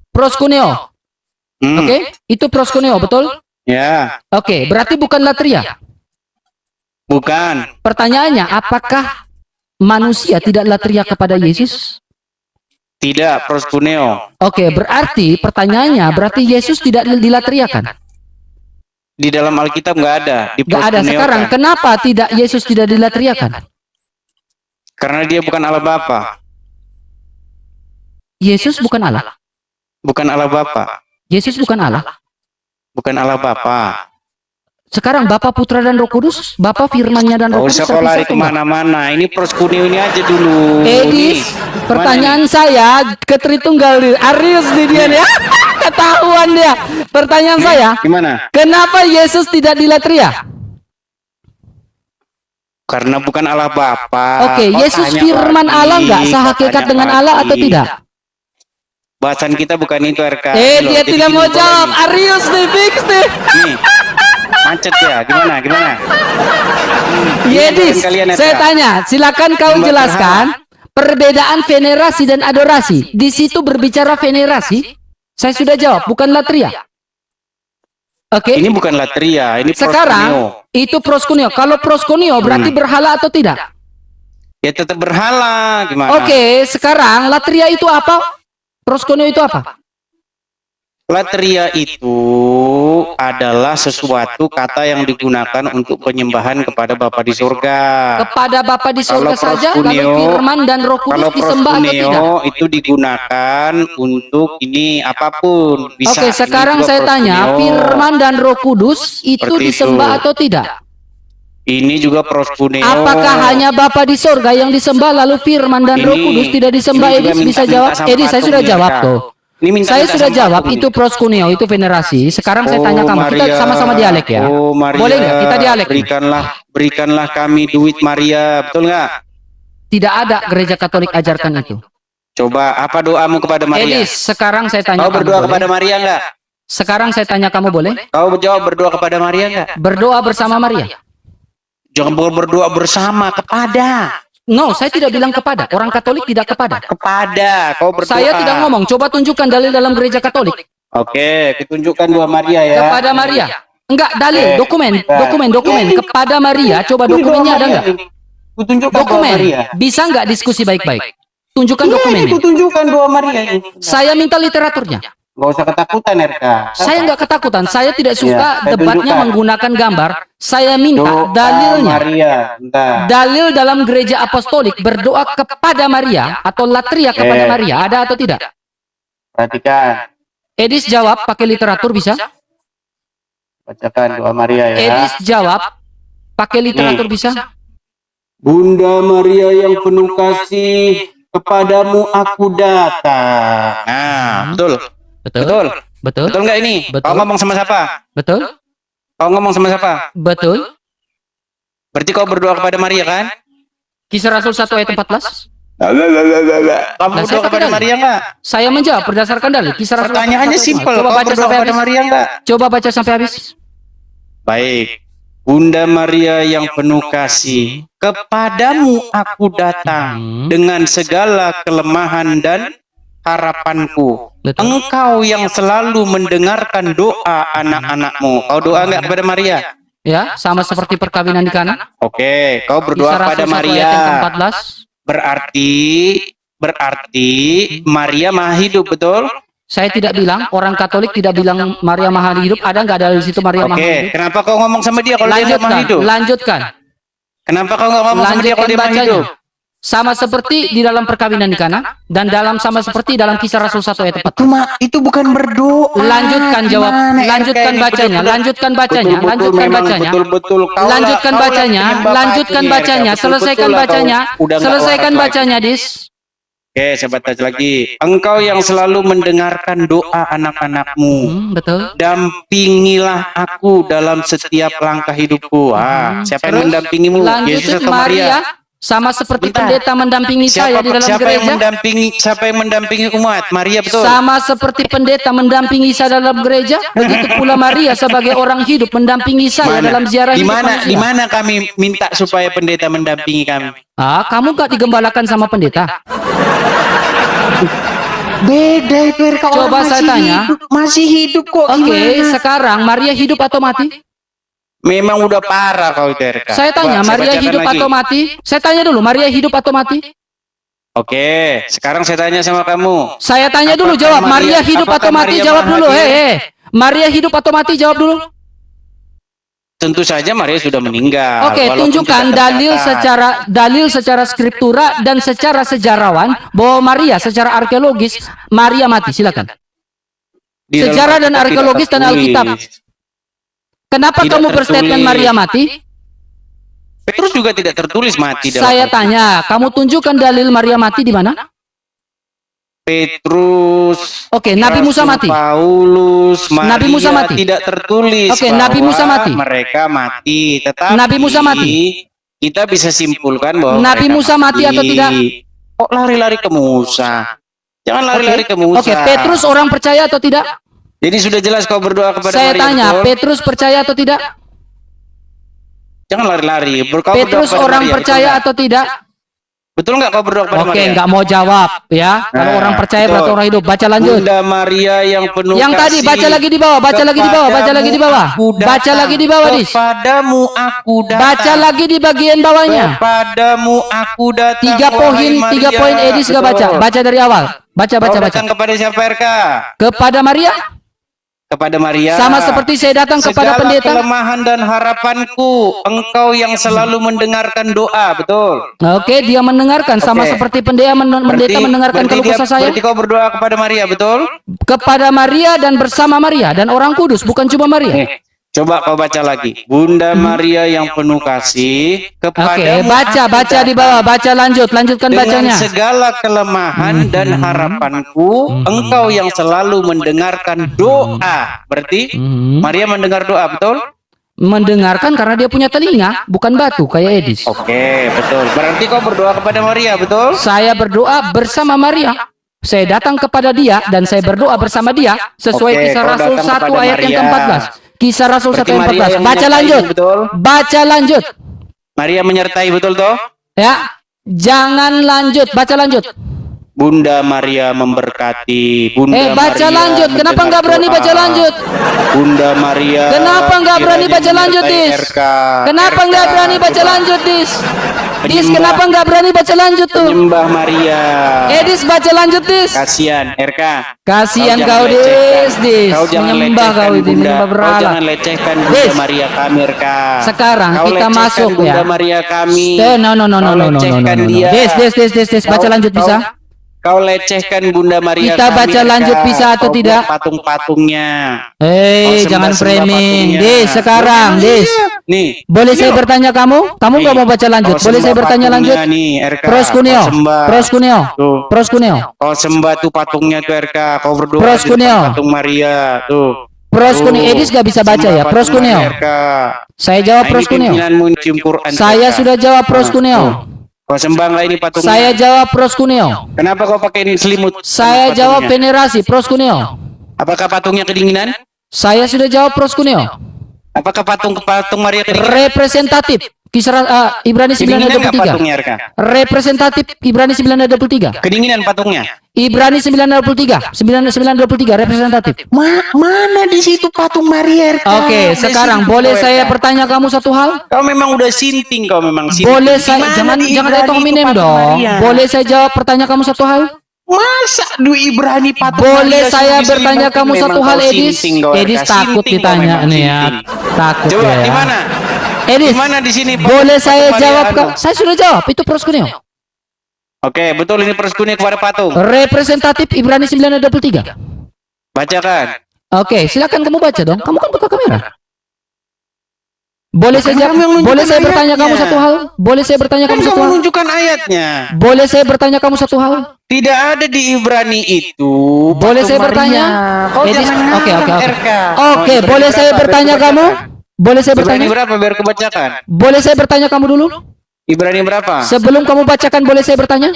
Proskuneo. Hmm, Oke, itu proskuneo, betul? Ya, Oke, berarti bukan latria. bukan. Pertanyaannya, apakah manusia tidak latria kepada Yesus? Tidak, proskuneo. Oke, berarti pertanyaannya, berarti Yesus tidak dilatriakan? Di dalam Alkitab nggak ada. Gak ada. Diproskuneokan. Sekarang, kenapa tidak Yesus tidak dilatriakan? Karena dia bukan Allah Bapa. Yesus bukan Allah. Bukan Allah Bapa. Yesus bukan Allah. Bukan Allah Bapa. Sekarang Bapa, Putra, dan Roh Kudus, Bapa, Firman-Nya, dan Roh Oh, Kudus usah kau lari terpisah enggak? kemana-mana. Ini proskuneo ini aja dulu. Edis, Nih, pertanyaan saya ke Tritunggal nih. Arius nih dia nih. Ketahuan dia. Pertanyaan saya, gimana? kenapa Yesus tidak dilatria? Karena bukan Allah Bapa. Oke, Kau Yesus tanya firman lagi, Allah nggak? kau Sehakikat tanya dengan Allah atau lagi. tidak? Bahasan kita bukan itu RK. Loh, Dia jadi tidak gini, mau boleh jawab. nih. Arius nih, fix nih. Nih, macet ya. Gimana? Yedis, Kalian, saya RK. tanya, silakan kau Sembah jelaskan perbedaan venerasi dan adorasi. Di situ berbicara venerasi, saya sudah jawab, bukan latria. Oke, Ini bukan latria, ini sekarang proskuneo. itu proskuneo. Kalau proskuneo berarti berhala atau tidak? Ya tetap berhala. Gimana? Oke, sekarang latria itu apa? Proskuneo itu apa? Latria itu adalah sesuatu kata yang digunakan untuk penyembahan kepada Bapa di surga. Kepada Bapa di surga Kalau saja, lalu proskuneo- Firman dan Roh Kudus Kalau disembah atau tidak? proskuneo itu digunakan untuk ini apapun. Bisa. Oke, Ini sekarang juga saya tanya, proskuneo. Firman dan Roh Kudus itu Seperti disembah itu. atau tidak? Ini juga proskuneo. Apakah hanya Bapa di surga yang disembah lalu Firman dan Roh Ini- Kudus tidak disembah? ini juga Edis bisa minta-minta jawab. sama Edis, saya sudah patung, jawab ya, tuh. Ini minta-minta Saya sudah sama jawab, patung itu ini. proskuneo, itu venerasi. Sekarang saya tanya kamu, kita Maria, sama-sama dialek ya. Oh Maria, Boleh nggak kita dialek? Berikanlah kami duit Maria, betul nggak? Tidak ada gereja Katolik ajarkan itu. Coba apa doamu kepada Maria? Edis, sekarang saya tanya Kau kamu berdoa boleh? kepada Maria nggak? Sekarang saya tanya kamu boleh? Kau jawab berdoa kepada Maria nggak? Berdoa bersama Maria. Jangan berdoa bersama, kepada. No, saya tidak bilang kepada. Orang Katolik tidak kepada. Kepada. Kau berdoa. Saya tidak ngomong. Coba tunjukkan dalil dalam gereja Katolik. Oke, ditunjukkan doa Maria ya. Kepada Maria. Enggak, dalil, dokumen. Kepada Maria, coba Ini doa dokumennya ada Maria enggak? ini. Kutunjukkan doa Dokumen. Maria. Bisa enggak diskusi baik-baik? Tunjukkan Ini dokumennya. kutunjukkan doa Maria ini. Saya minta literaturnya. Gak usah ketakutan RK. Saya enggak ketakutan. Saya tidak suka Iya, saya debatnya tunjukkan. menggunakan gambar. Saya minta dalilnya. Maria, bentar. Dalil dalam gereja apostolik berdoa kepada Maria atau latria kepada Maria, ada atau tidak? Perhatikan. Edis jawab pakai literatur bisa? Bacakan doa Maria ya. Edis jawab pakai literatur bisa? Bunda Maria yang penuh kasih, kepadamu aku datang. Nah, betul. Betul. Betul. Betul. Betul nggak ini? Betul. Kau ngomong sama siapa? Betul. Kau ngomong sama siapa? Betul. Berarti kau berdoa kepada Maria kan? Kisah Rasul 1 ayat 14. Kamu Nah, saya berdoa pakai kepada dalil. Maria nggak? Saya menjawab berdasarkan dalil. Kisah Rasul 1 ayat Pertanyaannya 14. simpel. Coba Kau baca berdoa sampai kepada habis. Maria nggak? Coba baca sampai habis. Baik. Bunda Maria yang penuh kasih, kepadamu aku datang dengan segala kelemahan dan harapanku. Betul. Engkau yang selalu mendengarkan doa anak-anakmu. Kau doa nggak kepada Maria? Ya, sama seperti perkawinan di Kana. Oke, kau berdoa Kisah kepada Rasul 1 Maria. ayat yang ke-14. Berarti Maria maha hidup, betul? Saya tidak bilang, orang Katolik tidak bilang Maria maha hidup. Ada nggak dalil situ Maria maha Oke, hidup? kenapa kau ngomong sama dia kalau dia nggak maha hidup? Lanjutkan. Kenapa kau nggak ngomong sama dia kalau Lanjutkan dia maha hidup? bacanya. Sama seperti di dalam perkawinan di Kana dan sama seperti dalam Kisah Rasul 1 ayat 14. Itu bukan berdoa. Lanjutkan jawab, Gimana, lanjutkan RK ini? bacanya, Betul-betul. lanjutkan bacanya, Betul-betul, lanjutkan memang bacanya. betul-betul. Lanjutkan bacanya, lanjutkan bacanya, selesaikan bacanya, selesaikan bacanya, Dis. Oke, saya baca lagi. Engkau yang selalu mendengarkan doa anak-anakmu. Betul. Dampingilah aku dalam setiap langkah hidupku. Siapa yang mendampingimu? Yesus Lanjutin atau Maria? sama seperti Bentar. pendeta mendampingi saya di dalam gereja. Siapa yang mendampingi umat? Maria, betul. Sama seperti pendeta mendampingi saya dalam gereja, begitu pula Maria sebagai orang hidup mendampingi saya dalam ziarah hidup manusia. Di mana kami minta supaya pendeta mendampingi kami? Kamu gak digembalakan sama pendeta? Beda itu, RK. Coba saya tanya. Masih hidup kok. Oke, sekarang Maria hidup atau mati? Memang udah parah kau itu, RK. Saya tanya, Maria hidup atau mati? Saya tanya dulu, Maria hidup atau mati? Oke, sekarang saya tanya sama kamu. Saya tanya dulu, jawab. Maria hidup atau mati? Jawab dulu. Maria hidup atau mati? Jawab dulu. Tentu saja Maria sudah meninggal. Oke, tunjukkan dalil secara skriptura dan secara sejarawan bahwa Maria secara arkeologis Maria mati. Silakan. Sejarah dan arkeologis dan Alkitab. Kenapa kamu berstatement Maria mati? Petrus juga tidak tertulis mati. Saya tanya, kamu tunjukkan dalil Maria mati di mana? Petrus. Oke, Nabi Musa mati. Paulus, Maria Nabi Musa mati. Tidak tertulis. Oke, Nabi Musa mati. Mereka mati. Tetapi Nabi Musa mati. Kita bisa simpulkan bahwa Nabi Musa mati atau tidak? Kok lari-lari ke Musa? Jangan lari-lari ke Musa. Oke, Petrus orang percaya atau tidak? Jadi sudah jelas kau berdoa kepada Saya Maria. tanya, betul? Petrus percaya atau tidak? Jangan lari-lari. Petrus orang percaya atau tidak? Betul nggak kau berdoa kepada Maria? Oke, nggak mau jawab ya. Kalau orang percaya berarti orang hidup. Baca lanjut. Bunda Maria yang penuh Yang kasih. tadi baca lagi di bawah, baca lagi di bawah, baca lagi di bawah. Baca lagi di bawah, Dis. Kepadamu aku datang. Baca lagi di bagian bawahnya. Kepadamu aku datang. 3 poin Edis gak baca. Baca dari awal. Baca. Datang kepada siapa, RK? Kepada Maria. Kepada Maria. Sama seperti saya datang kepada segala pendeta. kelemahan dan harapanku, engkau yang selalu mendengarkan doa, betul? Oke, dia mendengarkan sama Oke. seperti pendeta mendengarkan keluh kesah saya. Berarti kau berdoa kepada Maria, betul? Kepada Maria dan bersama Maria dan orang kudus, bukan cuma Maria. Coba kau baca lagi. Bunda Maria yang penuh kasih, Oke, kepadamu baca di bawah, baca lanjutkan dengan bacanya. segala kelemahan dan harapanku, engkau yang selalu mendengarkan doa. Berarti Maria mendengar doa, betul? Mendengarkan karena dia punya telinga, bukan batu kayak Edis. Oke, betul. Berarti kau berdoa kepada Maria, betul? Saya berdoa bersama Maria. Saya datang kepada dia dan saya berdoa bersama dia sesuai Oke, Kisah kau Rasul datang 1 kepada ayat yang Maria. ke-14. Kisah Rasul 1 Berarti ayat Maria 14. yang Baca menyertai, lanjut. betul? Baca lanjut. Maria menyertai, betul toh? Ya. Jangan lanjut, baca lanjut. Bunda Maria memberkati. Bunda Baca Maria lanjut. Kenapa nggak berani mendengar baca doa. lanjut? Bunda Maria. Kenapa nggak berani kiranya baca lanjut, menyertai Dis? RK. Kenapa RK, nggak berani baca coba. lanjut, Dis? Dis, kenapa nggak berani baca lanjut tuh? Penyembah Maria. Dis, baca lanjut, Dis. Kasihan, RK. Kasihan jangan kau, lecehkan. Dis. Kau jangan Menyembah lecehkan kau itu, Bunda. menyembah Kau berhala. jangan lecehkan Bunda Dis. Maria kami, RK. Sekarang Kau kita lecehkan masuk Bunda ya. Maria kami. No. Kau lecehkan dia. Dis, baca lanjut bisa? Kau lecehkan Bunda Maria Kita kami, baca RK. lanjut bisa atau Kau tidak? buat patung-patungnya. Jangan sembah-sembah framing. patungnya. Dis, sekarang, Dis. Nih, Boleh ini saya loh. bertanya kamu? Kamu nggak Nih, mau baca lanjut? kau Boleh saya sembah bertanya lanjut? patungnya nih, RK. Pros Kunio. Kau sembah. Pros Kunio. Tuh. Pros Kunio. Kau sembah tuh patungnya tuh, RK. Kau berdoa Pros di depan Kunio. patung Maria tuh. Pros Tuh. Kunio. Edis nggak bisa baca Sembah ya. Pros patung Kunio. Maria, RK. Saya jawab Nah, Pros ini Kunio. pimpinanmu cium Quran, Saya RK. sudah jawab Pros Tuh. Kunio. Kau sembah nggak ini patungnya? Saya jawab Pros Kunio. Kenapa kau pakai selimut? Saya patungnya? jawab venerasi Pros Kunio. Apakah patungnya kedinginan? Saya sudah jawab Pros Kunio. Apakah patung Maria kedinginan? Representatif Kisah Ibrani Kedinginan nggak 9:23. patungnya, RK? Representatif Ibrani 9:23. Kedinginan patungnya? Ibrani 9:23. 9:23 representatif. Mana di situ patung Maria, RK? Oke, Di sekarang situ, boleh RK. saya bertanya kamu satu hal? Kau memang udah sinting, kau memang sinting. Boleh saya Gimana di jangan Ibrani ada itu hominem patung dong. Maria? Boleh saya jawab pertanyaan kamu satu hal? Masa du Ibrani patung Boleh Maria saya sudah bertanya diselimutin? kamu Memang satu hal, kau Edis? sinting, kau, RK. Edis takut Sinting kau ditanya memang, nih ya. sinting. Takut Coba ya. di mana? Edis, Di mana di sini? boleh patung saya Maria jawab? anu? Saya sudah jawab. Itu Pros Kunio. Oke, betul ini persekunia kepada patung. Representatif Ibrani 9:23. Bacakan. Oke, silakan kamu baca dong. Kamu kan buka kamera. Boleh saya Kamu yang menunjukkan boleh saya bertanya ayatnya. kamu satu hal? Boleh saya bertanya kamu Kan satu kamu hal? menunjukkan ayatnya. Boleh saya bertanya kamu satu hal? Tidak ada di Ibrani itu. Boleh patung saya Maria. bertanya? Kau Edis, jangan oke. RK. Oke, Ibrani boleh saya berapa? bertanya Biar kamu? kebacakan. Boleh saya Ibrani bertanya? berapa biar kebacakan? Boleh saya bertanya kamu dulu? Ibrani berapa? Sebelum kamu bacakan boleh saya bertanya?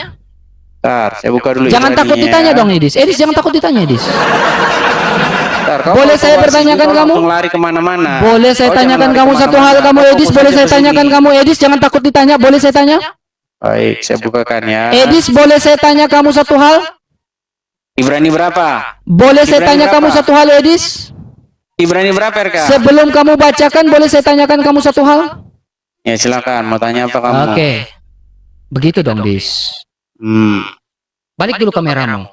Bentar, saya buka dulu. Jangan Ibraninya takut ditanya ya. dong, Edis. Edis jangan takut ditanya, Edis. Bentar, kau Boleh kalau saya kau bertanyakan kau kamu? langsung lari kemana-mana. Boleh saya Kau tanyakan jangan kamu lari satu hal kemana-mana. kamu, Kau Edis. fokus Boleh aja saya ke tanyakan sini. kamu, Edis. Jangan takut ditanya. Boleh saya tanya? Baik, saya bukakan ya. Edis, boleh saya tanya kamu satu hal? Ibrani berapa? Boleh saya Ibrani tanya berapa? kamu satu hal, Edis? Ibrani berapa, RK? Sebelum kamu bacakan, boleh saya tanyakan kamu satu hal? Ya silakan, mau tanya apa kamu? Oke. Begitu dong, Dis. Balik dulu kameramu.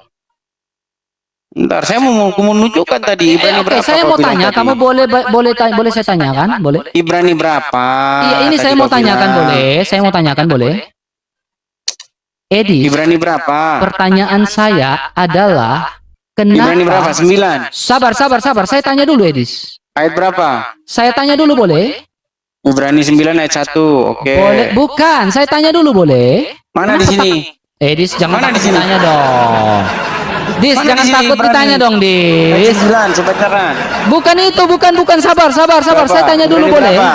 Bentar, saya mau menunjukkan tadi Ibrani Oke, berapa? saya kau mau bilang tanya, tadi? kamu boleh saya tanyakan? Boleh? Ibrani berapa? Iya, ini Tadi saya mau kau tanyakan, bilang. boleh? Saya mau tanyakan, boleh? Edis, Ibrani berapa? pertanyaan saya adalah Ibrani berapa? kenapa? 9. Sabar. Saya tanya dulu, Edis. Ayat berapa? Saya tanya dulu, boleh? Ibrani 9 ayat 1. Oke. Boleh. Bukan, saya tanya dulu, boleh? Mana di sini? Edis, jangan Mana takut di sini? ditanya dong. Dis, Mana jangan di sini, takut Ibrani? ditanya dong, Ayat Dis. 9, saya bacakan. Bukan itu, bukan. Sabar. Berapa? Saya tanya dulu, Ibrani boleh? berapa?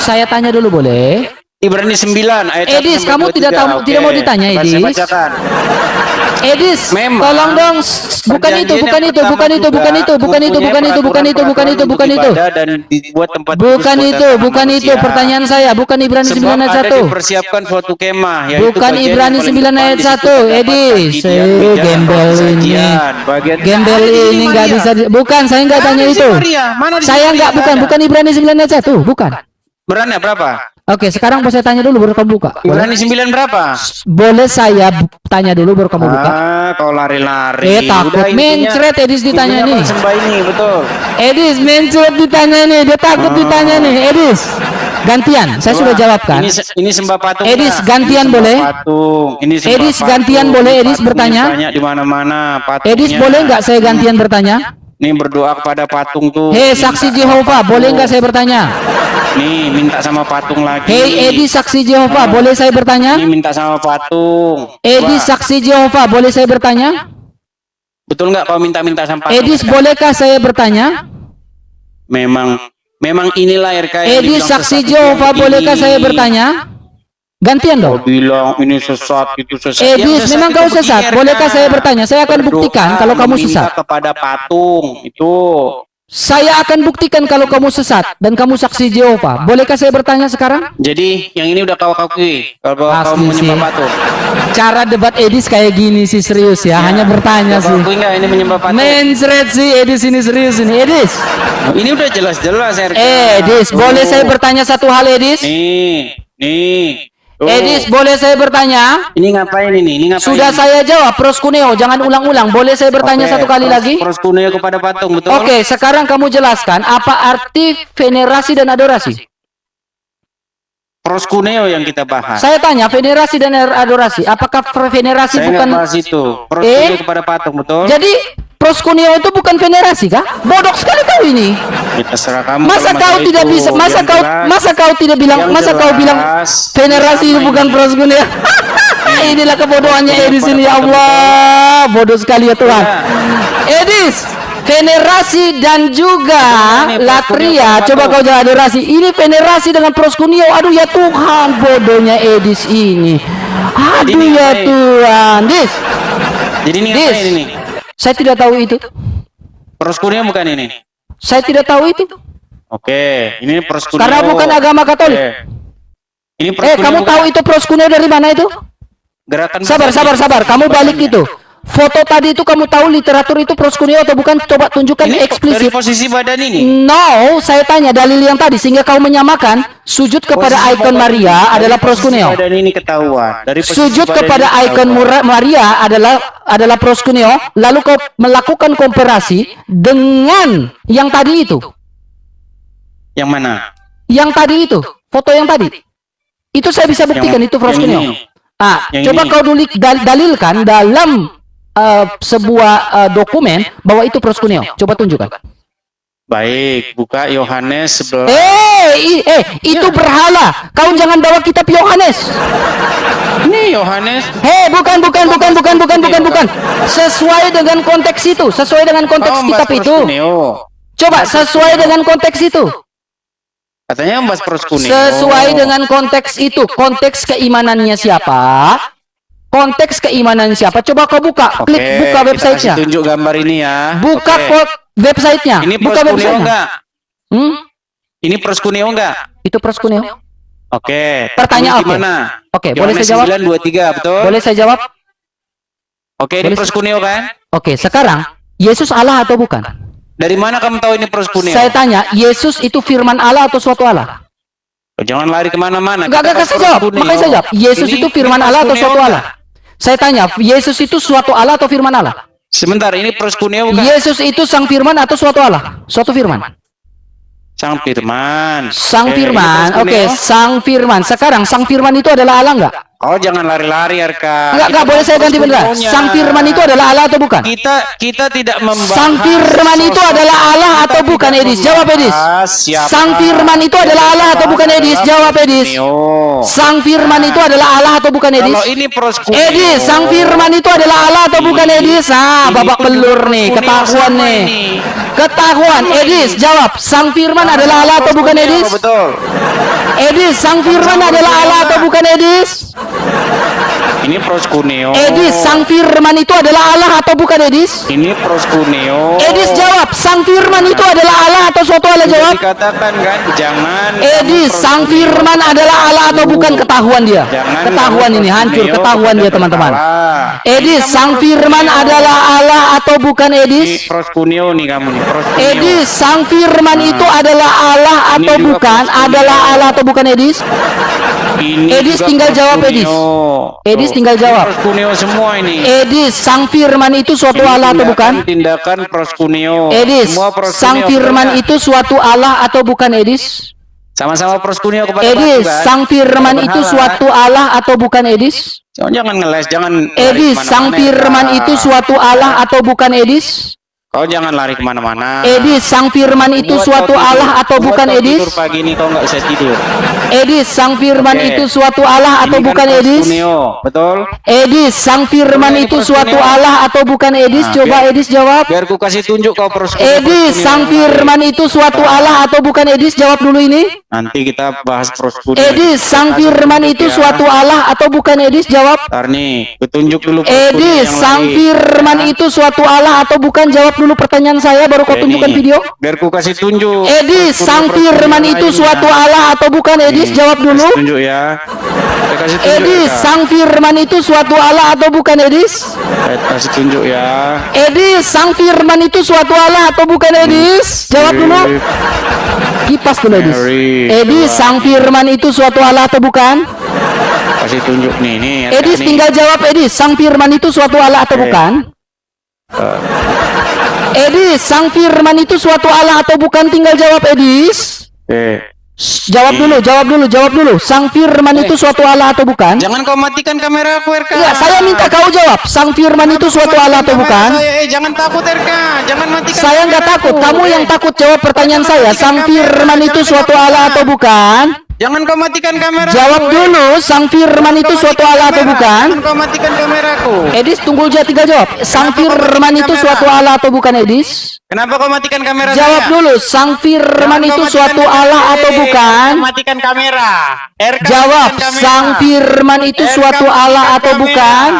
Saya tanya dulu, boleh? Ibrani 9 ayat 1 Edis, sampai kamu 23. tidak tahu, Oke. tidak mau ditanya, Coba Edis. Saya bacakan. Edis, Memang tolong dong. Bukan itu. Perjanjian yang pertama juga mempunyai peraturan-peraturan untuk ibadah dan dibuat tempat khusus Bukan buat itu. datang manusia. Pertanyaan saya, bukan Ibrani 9 Sebab ayat ada 1. dipersiapkan suatu kemah, yaitu Bukan bagian Ibrani yang paling 9 depan ayat di situ 1, terdapat Edis. kejadian meja Gembel ini. persajian. Bagian Gembel ini nggak bisa. Bukan, saya nggak tanya itu. Saya nggak, bukan Ibrani 9 ayat 1, bukan. Berani berapa? Oke, sekarang mau saya tanya dulu baru kamu buka. Boleh? Ibrani 9 berapa? Boleh saya tanya dulu baru kamu buka? Kau lari-lari. Takut Udah, intinya- mencret Edis ditanya nih. intinya kau sembah ini, betul. Edis mencret ditanya nih, dia takut ditanya nih. Edis, gantian. Saya sudah jawabkan. Ini sembah patung. Edis, nggak? gantian Ini sembah boleh? Patung. Ini sembah Edis, patung. gantian boleh, Ini Edis patung bertanya? Banyak di mana-mana patungnya. Edis, boleh nggak saya gantian bertanya? Nih berdoa kepada patung tuh. Hei, Minta saksi sama Jehovah, patung. boleh nggak saya bertanya? Nih minta sama patung lagi. Hei, Edis, saksi Jehovah, boleh saya bertanya? Nih minta sama patung. Edis, Coba. saksi Jehovah, boleh saya bertanya? Betul nggak kau minta-minta sama patung? Edis, bolehkah saya bertanya? Memang inilah RK yang Edis, dibilang saksi sesat itu Jehovah, yang bolehkah begini. saya bertanya? Gantian Kau dong. bilang ini sesat, itu sesat. Yang Edis, sesat memang itu kau begini, sesat. RK. Bolehkah saya bertanya? Saya akan Berdoa, buktikan kalau kamu meminta sesat. kepada patung itu. Saya akan buktikan kalau kamu sesat dan kamu saksi Jehovah. Bolehkah saya bertanya sekarang? Jadi yang ini udah kau akui kalau kau Asli menyembah sih. patung. Cara debat Edis kayak gini sih, serius ya. Hanya bertanya Kau sih. akui nggak ini menyembah patung? Mencret sih Edis ini, serius ini. Edis. Ini udah jelas-jelas RK. Edis, Tuh. boleh saya bertanya satu hal, Edis? Nih. Oh. Edis, boleh saya bertanya? Ini ngapain ini? Ini ngapain? Sudah saya jawab, proskuneo. Jangan ulang-ulang. Boleh saya bertanya Oke, satu kali lagi? proskuneo kepada patung, betul? Oke, sekarang kamu jelaskan apa arti venerasi dan adorasi. Proskuneo yang kita bahas. Saya tanya, venerasi dan adorasi. Apakah venerasi Saya bukan... nggak bahas itu. Proskuneo kepada patung, betul? Jadi, proskuneo itu bukan venerasi kah? Bodoh sekali kau ini. Ya, terserah kamu. Masa kalau kau masalah tidak itu. bisa, Yang masa kau tidak bilang, yang masa kau bilang jelas, venerasi itu sama bukan ini. proskuneo. Inilah kebodohannya Edis ini, ya Allah. Bodoh sekali ya Tuhan. Edis, venerasi dan juga latria. Coba kau jangan adorasi. Ini venerasi dengan proskuneo. Aduh ya Tuhan, bodohnya Edis ini. Aduh Ini ya ngapain? Tuhan. Dis, Jadi ini Dis. ngapain ini? saya tidak tahu itu. Proskuneo bukan ini. Saya tidak tahu itu. Oke, ini proskuneo. Karena bukan agama Katolik. Oke. Ini proskuneo Kamu bukan tahu itu proskuneo dari mana itu? gerakan Sabar. Kamu balik itu. Foto tadi itu kamu tahu literatur itu proskuneo atau bukan? Coba tunjukkan Ini dari eksplisit. posisi badan ini. No, saya tanya dalil yang tadi sehingga kau menyamakan sujud kepada Posisi ikon badan Maria ini, adalah dari posisi proskuneo. Badan ini ketahuan. Dari posisi Sujud badan kepada ini ikon ketahuan. Maria adalah proskuneo. Lalu kau melakukan komparasi dengan yang tadi itu. Yang mana? Yang tadi itu, foto yang tadi. Itu saya bisa buktikan itu proskuneo. Yang ini. Yang Coba ini. kau dalilkan dalam sebuah dokumen bahwa itu proskuneo. Coba tunjukkan. Baik, buka Yohanes 11. Itu berhala. Kau jangan bawa kitab Yohanes. Ini Yohanes. Bukan. Sesuai dengan konteks itu. Sesuai dengan konteks kitab itu. Proskuneo. Coba sesuai dengan konteks itu. Katanya membahas proskuneo. Sesuai dengan konteks itu. Konteks keimanannya siapa? Konteks keimanan siapa? Coba kau buka. Klik buka websitenya. Kita kasih tunjuk gambar ini ya. Buka websitenya. Ini Buka proskuneo websitenya. enggak? Hmm? Ini proskuneo enggak? Itu proskuneo. Oke. Pertanyaan, Ini gimana? Oke, boleh Yohanes saya jawab? 9:23, betul? Boleh saya jawab? Oke, ini Boleh. proskuneo kan? Oke, sekarang Yesus Allah atau bukan? Dari mana kamu tahu ini proskuneo? Saya tanya, Yesus itu firman Allah atau suatu Allah? Oh, jangan lari kemana-mana. Enggak Kita kasih jawab. proskuneo. Makanya saya jawab. Yesus Ini itu firman Allah atau proskuneo suatu enggak? Allah? Saya tanya, Yesus itu suatu Allah atau firman Allah? Sebentar, ini proskuneo bukan? Yesus itu sang firman atau suatu Allah? Suatu firman. Sang firman. Sang Oke, ini firman. proskuneo. Oke, sang firman. Sekarang sang firman itu adalah Allah enggak? Oh, jangan lari-lari, Arka. Enggak, boleh saya ganti beneran. Proskuneonya. Sang firman itu adalah Allah atau bukan? Kita tidak membahas. Sang firman itu sosok. adalah Allah Kita atau bukan, tidak Edis? Jawab, Edis. membahas siapa Sang firman itu adalah Allah atau bukan, Edis? Jawab, Edis. proskuneo. Sang firman itu adalah Allah atau bukan, Edis? Kalau ini proskuneo. Edis, sang firman itu adalah Allah atau bukan, Edis? Babak belur nih, ketahuan nih. Ketahuan, Edis, jawab. Sang firman adalah Allah atau bukan, Edis? Betul. Edis, sang firman adalah Allah atau bukan, Edis? Ini proskuneo. Edis, sang firman itu adalah Allah atau bukan, Edis? Ini proskuneo. Edis, jawab. Sang firman itu adalah Allah atau suatu Allah? Sudah Jawab. dikatakan kan, jangan. Edis, kamu sang proskuneo. firman adalah Allah atau bukan? Ketahuan dia. Jangan Ketahuan kamu ini, hancur. proskuneo Ketahuan dia, kepada teman-teman. berhala. Edis, Kamu sang firman proskuneo. adalah Allah atau bukan, Ini Edis? proskuneo nih kamu nih, proskuneo. Edis, sang firman itu adalah Allah Ini atau juga bukan? proskuneo. Adalah Allah atau bukan, Edis? Ini Edis, juga tinggal jawab, Edis. proskuneo. Edis, Tuh, tinggal ini jawab. Proskuneo semua ini. Edis, sang firman itu suatu Ini Allah atau bukan? Tindakan proskuneo. Edis, Semua proskuneo. sang firman Betul, itu suatu Allah atau bukan, Edis? sama-sama proskuneo kepada Edis, batu, kan? sang firman Kepada itu berhala. suatu Allah atau bukan, Edis? Jangan ngeles, jangan lari Edis, kemana-mana, sang firman ya. itu suatu Allah atau bukan, Edis? Kau jangan lari kemana-mana. Edis, sang firman itu Buat suatu kau tidur. Allah atau Buat bukan, kau Edis? tidur pagi ini kau nggak bisa tidur. Edis, sang firman Oke. itu suatu Allah atau Ini kan bukan, Edis? proskuneo, betul? Edis, sang firman Ini itu proskuneo. suatu Allah atau bukan, Edis? Nah, Coba biar- Edis jawab. Biar ku kasih tunjuk kau proskuneo. Edis, sang firman itu suatu Allah atau bukan, Edis? Jawab dulu ini. Nanti kita bahas proskuneo. Edis, sang firman itu suatu Allah atau bukan, Edis? Jawab. Ntar nih, kutunjuk dulu proskuneo Edis, yang sang lain. firman itu suatu Allah atau bukan? Jawab dulu pertanyaan saya, baru kau Oke, tunjukkan nih. video. Biar ku kasih tunjuk. Edis, sang firman itu suatu Allah atau bukan, Edis? Jawab dulu. Kasih tunjuk ya. Saya kasih tunjuk Edis, ya. sang firman itu suatu Allah atau bukan, Edis? Saya kasih tunjuk ya. Edis, sang firman itu suatu Allah atau bukan, Edis? Jawab dulu. Kipas dulu Edis. Mary, Edis, Tuhan. sang firman itu suatu Allah atau bukan? Kasih tunjuk nih. Edis tinggal jawab Edis, sang firman itu suatu Allah atau bukan? Edis, sang firman itu suatu Allah atau bukan? Tinggal jawab Edis. Jawab dulu. Sang firman itu suatu Allah atau bukan? Jangan kau matikan kamera aku, RK. Enggak, saya minta kau jawab. Sang firman itu suatu Allah atau bukan? Jangan takut, RK. Jangan matikan. Saya nggak takut. Kamu yang takut jawab pertanyaan saya. Sang firman itu suatu Allah atau bukan? Jangan kau matikan kamera. Jawab dulu. Sang firman itu suatu Allah atau bukan? Jangan kau matikan kameraku. Edis, tunggu aja, tinggal jawab. Sang firman itu suatu Allah atau bukan, Edis? Kenapa kau matikan kamera Jawab saya? dulu. Sang firman Jangan itu kau suatu matikan Allah kamera. atau bukan? Matikan kamera. RK, Jawab. matikan kamera. Sang firman itu RK, suatu matikan Allah atau kamera. bukan?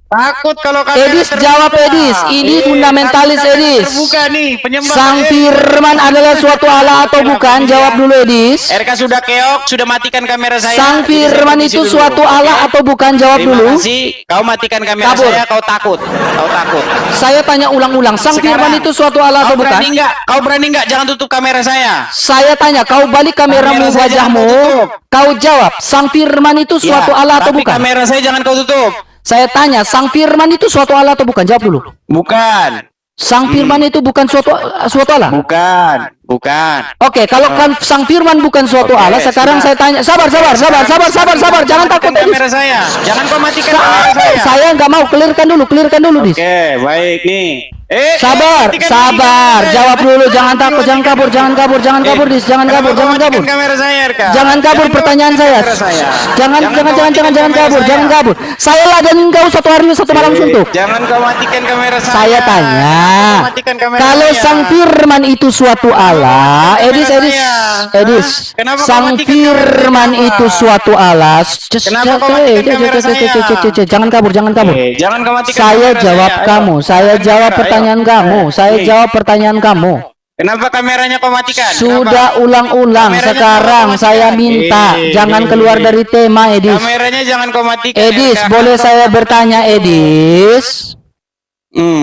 Takut kalau kamera Edis, terbuka. jawab Edis. Ini fundamentalis kamera Edis. Terbuka nih, penyembah. Sang firman adalah suatu Allah atau bukan? Jawab dulu Edis. RK sudah keok, sudah matikan kamera saya. Sang Jadi saya firman permisi itu dulu. suatu Allah atau bukan? Jawab Terima dulu. kasih. Kau matikan kamera Kabur. saya, kau takut. Kau takut. Saya tanya ulang-ulang. Sang Sekarang, firman itu suatu Allah atau Kau bukan? berani nggak? Kau berani nggak? Jangan tutup kamera saya. Saya tanya, kau balik kameramu Kamera saya jangan wajahmu. kau tutup. Kau jawab, sang firman itu suatu Ya, Allah atau tapi bukan? kamera saya jangan kau tutup. Saya tanya, sang firman itu suatu Allah atau bukan? Jawab dulu. Bukan. Sang firman itu bukan suatu Allah. Bukan. Oke, kalau kan sang firman bukan suatu Oke, Allah, sekarang sudah. saya tanya, sabar. Jangan takut. Matikan Edis. kamera saya. Jangan kau matikan kamera saya. Saya nggak mau, clearkan dulu, Dis. Oke, baik nih. Sabar. Jawab dulu, jangan takut, jangan kabur, Dis. Jangan kabur. Kamera saya, RK. Jangan kabur pertanyaan saya. Kamera saya. Jangan kabur. Saya ladenin kau satu hari satu malam suntuk. Jangan kau matikan kamera saya. Saya tanya, Kau matikan kamera kalau saya. sang firman itu suatu Allah, Edis, Kenapa kau sang matikan firman kamera? itu suatu Allah. Kenapa kau matikan kamera saya? Jangan kabur. Jangan kau matikan Saya kamera jawab saya. Ayo. kamu, saya jawab Ayo. pertanyaan kamu, saya Nih. jawab pertanyaan kamu. Kenapa kameranya kau matikan? Sudah Kenapa? ulang-ulang, Kameranya sekarang jangan kau saya matikan. minta jangan keluar dari tema, Edis. Kameranya jangan kau matikan. Edis, RK. boleh saya bertanya, Edis?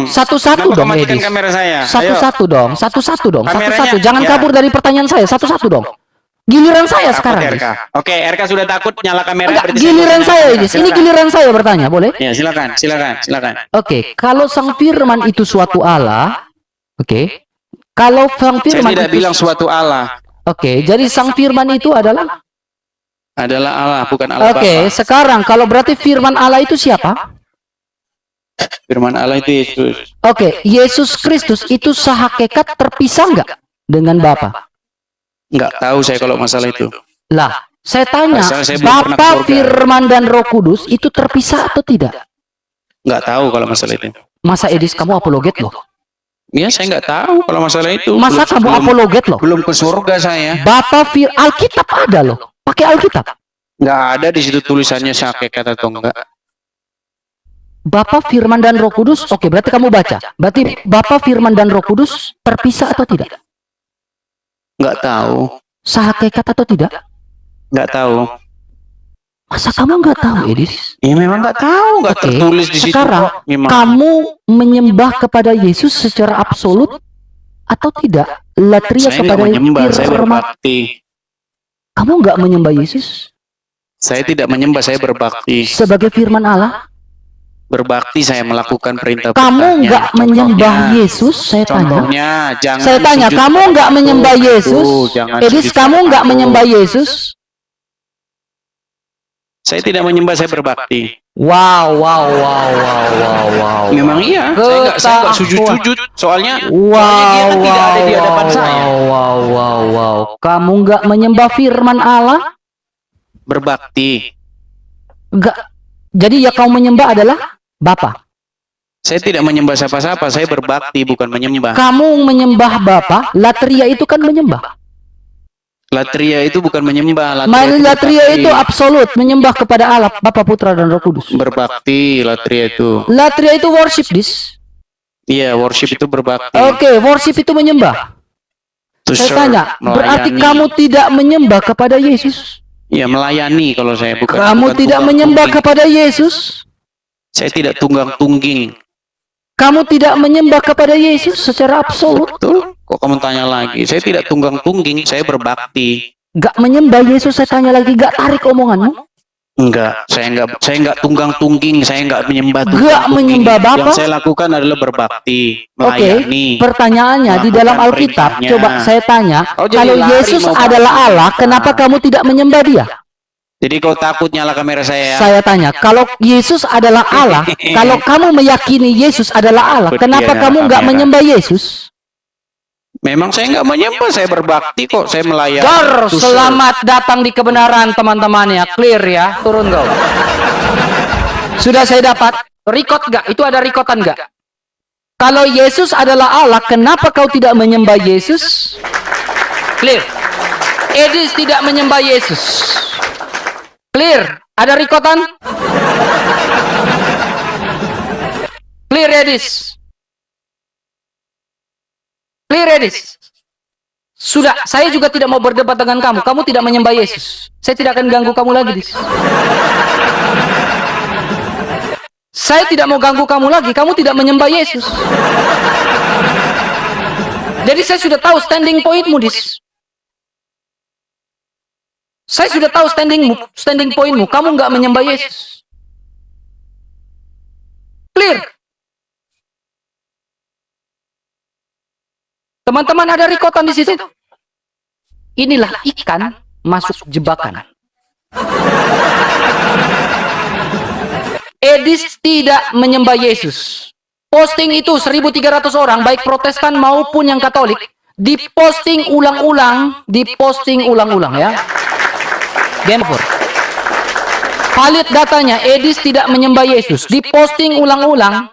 Satu-satu Kenapa kau dong, matikan Edis. kamera saya? Satu-satu dong. Kameranya, Jangan ya. kabur dari pertanyaan saya. Satu-satu dong. Giliran saya Takut, sekarang. RK. Oke, RK sudah takut nyala kamera. Enggak, berarti giliran saya saya, mau Edis. tanya. Ini Silakan. giliran saya bertanya, boleh? Ya, silakan. Oke, kalau sang firman itu suatu Allah, oke. Kalau sang Saya firman tidak itu bilang suatu Allah. Oke, jadi sang firman itu adalah Allah, bukan Allah Oke, Bapa. sekarang kalau berarti firman Allah itu siapa? Firman Allah itu Yesus. Oke, Yesus Kristus itu sehakikat terpisah nggak dengan Bapa? Enggak tahu saya kalau masalah itu. Lah, saya tanya, Asal saya belum pernah ke Bapa, surga. Firman dan Roh Kudus itu terpisah atau tidak? Enggak tahu kalau masalah itu. Masa Edis kamu apologet loh? Ya, saya enggak tahu kalau masalah itu. Masa kamu apologet loh? belum ke surga saya. Alkitab ada loh. Pakai Alkitab. Enggak ada di situ tulisannya hakikat atau enggak. Bapa, Firman dan Roh Kudus. Oke, berarti kamu baca. Berarti Bapa, Firman dan Roh Kudus terpisah atau tidak? Enggak tahu. Sehakikat atau tidak? Enggak tahu. Masa kamu nggak tahu, Edis? Ya memang enggak tahu, enggak Oke, tertulis di situ. sekarang kok. Memang. kamu menyembah kepada Yesus secara absolut atau tidak? Latria Saya kepada enggak menyembah, saya firman. berbakti. Kamu nggak menyembah Yesus Saya tidak menyembah, saya berbakti. sebagai firman Allah? Berbakti saya melakukan perintah. Kamu nggak menyembah Yesus? Saya tanya. Contohnya, jangan Saya tanya, sujud kamu nggak pada menyembah patung. Yesus? Jangan Edis, sujud kamu pada nggak patung. menyembah Yesus? Saya tidak menyembah, saya berbakti. Wow. Memang iya, saya nggak sujud-sujud. Soalnya dia kan tidak ada di hadapan saya. Wow. Kamu nggak menyembah firman Allah? Berbakti. Nggak. Jadi ya kau menyembah adalah Bapa. Saya tidak menyembah siapa-siapa, saya berbakti, bukan menyembah. Kamu menyembah Bapa, latria itu kan menyembah. Latria itu bukan menyembah. Latria berbakti. itu absolut, menyembah kepada Allah, Bapa, Putra, dan Roh Kudus. Berbakti, latria itu. Latria itu worship, Dis. Iya, worship itu berbakti. Oke, worship itu menyembah. To Saya serve, tanya, berarti melayani. kamu tidak menyembah kepada Yesus? Iya, melayani kalau saya bukan. Kamu bukan tidak tunggang menyembah tungging. kepada Yesus? Saya tidak tunggang tungging. Kamu tidak menyembah kepada Yesus secara absolut? Betul? Kok kamu tanya lagi? Saya tidak tunggang-tungging, saya berbakti. Gak menyembah Yesus, saya tanya lagi, gak tarik omonganmu? Enggak, saya enggak tunggang-tungging, saya enggak menyembah Gak tunggang-tungging. menyembah Bapa? Yang saya lakukan adalah berbakti, Oke, melayani. pertanyaannya di dalam melakukan Alkitab, perintahnya. coba saya tanya, Kau jadi kalau lari Yesus mau adalah bahas Allah, kita. kenapa kamu tidak menyembah Dia? Jadi kau takut nyala kamera saya? Saya tanya, kalau Yesus adalah Allah, kalau kamu meyakini Yesus adalah Allah, Takut kenapa dia kamu nyala nggak kamera. menyembah Yesus? Memang saya enggak menyembah, saya berbakti kok, saya melayani. Dar, To serve. selamat datang di kebenaran teman-temannya. Clear ya, turun kau. Sudah saya dapat. Record nggak? Itu ada rekotan nggak? Kalau Yesus adalah Allah, kenapa kau tidak menyembah Yesus? Clear. Edis tidak menyembah Yesus. Clear. Ada rekotan? Clear, Edis. Clear, Edis. Sudah, saya juga tidak mau berdebat dengan kamu. Kamu tidak menyembah Yesus. Saya tidak akan ganggu kamu lagi, Dis. Saya tidak mau ganggu kamu lagi. Kamu tidak menyembah Yesus. Jadi saya sudah tahu standing pointmu, Dis. Saya sudah tahu standing pointmu. Kamu nggak menyembah Yesus. Clear. Teman-teman, ada rekotan di situ. Inilah ikan masuk jebakan. Edis tidak menyembah Yesus. Posting itu 1.300 orang, baik Protestan maupun yang Katolik, diposting ulang-ulang ya. Game over. Valid datanya, Edis tidak menyembah Yesus. Diposting ulang-ulang.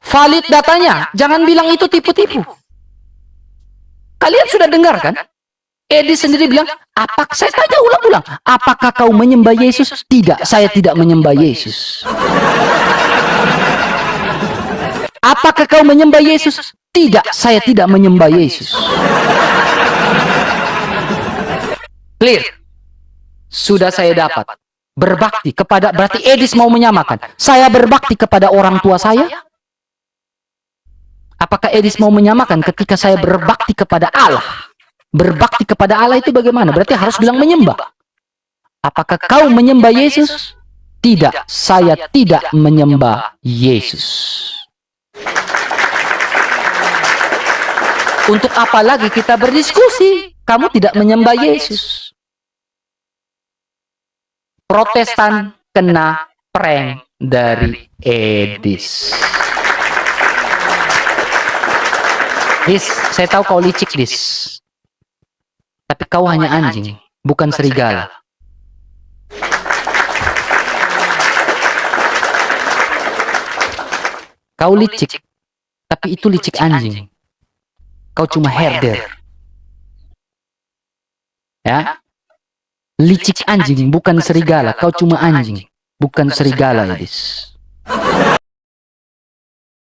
Valid datanya. Jangan bilang itu tipu-tipu. Kalian sudah dengar kan? Edis sendiri bilang, saya tanya ulang-ulang, apakah kau menyembah Yesus? Tidak, saya tidak menyembah Yesus. Apakah kau menyembah Yesus? Tidak, saya tidak menyembah Yesus. Clear. Sudah saya dapat. Berbakti kepada, berarti Edis mau menyamakan. Saya berbakti kepada orang tua saya. Apakah Edis mau menyamakan ketika saya berbakti kepada Allah? Berbakti kepada Allah itu bagaimana? Berarti harus bilang menyembah. Apakah kau menyembah Yesus? Tidak, saya tidak menyembah Yesus. Untuk apa lagi kita berdiskusi? Kamu tidak menyembah Yesus. Protestan kena prank dari Edis. Dis, saya tahu kau licik, Dis. Tapi kau hanya anjing, bukan serigala. Kau licik, tapi itu licik anjing. Kau cuma herder. Ya? Licik anjing, bukan serigala. Kau cuma anjing, bukan serigala, Edis.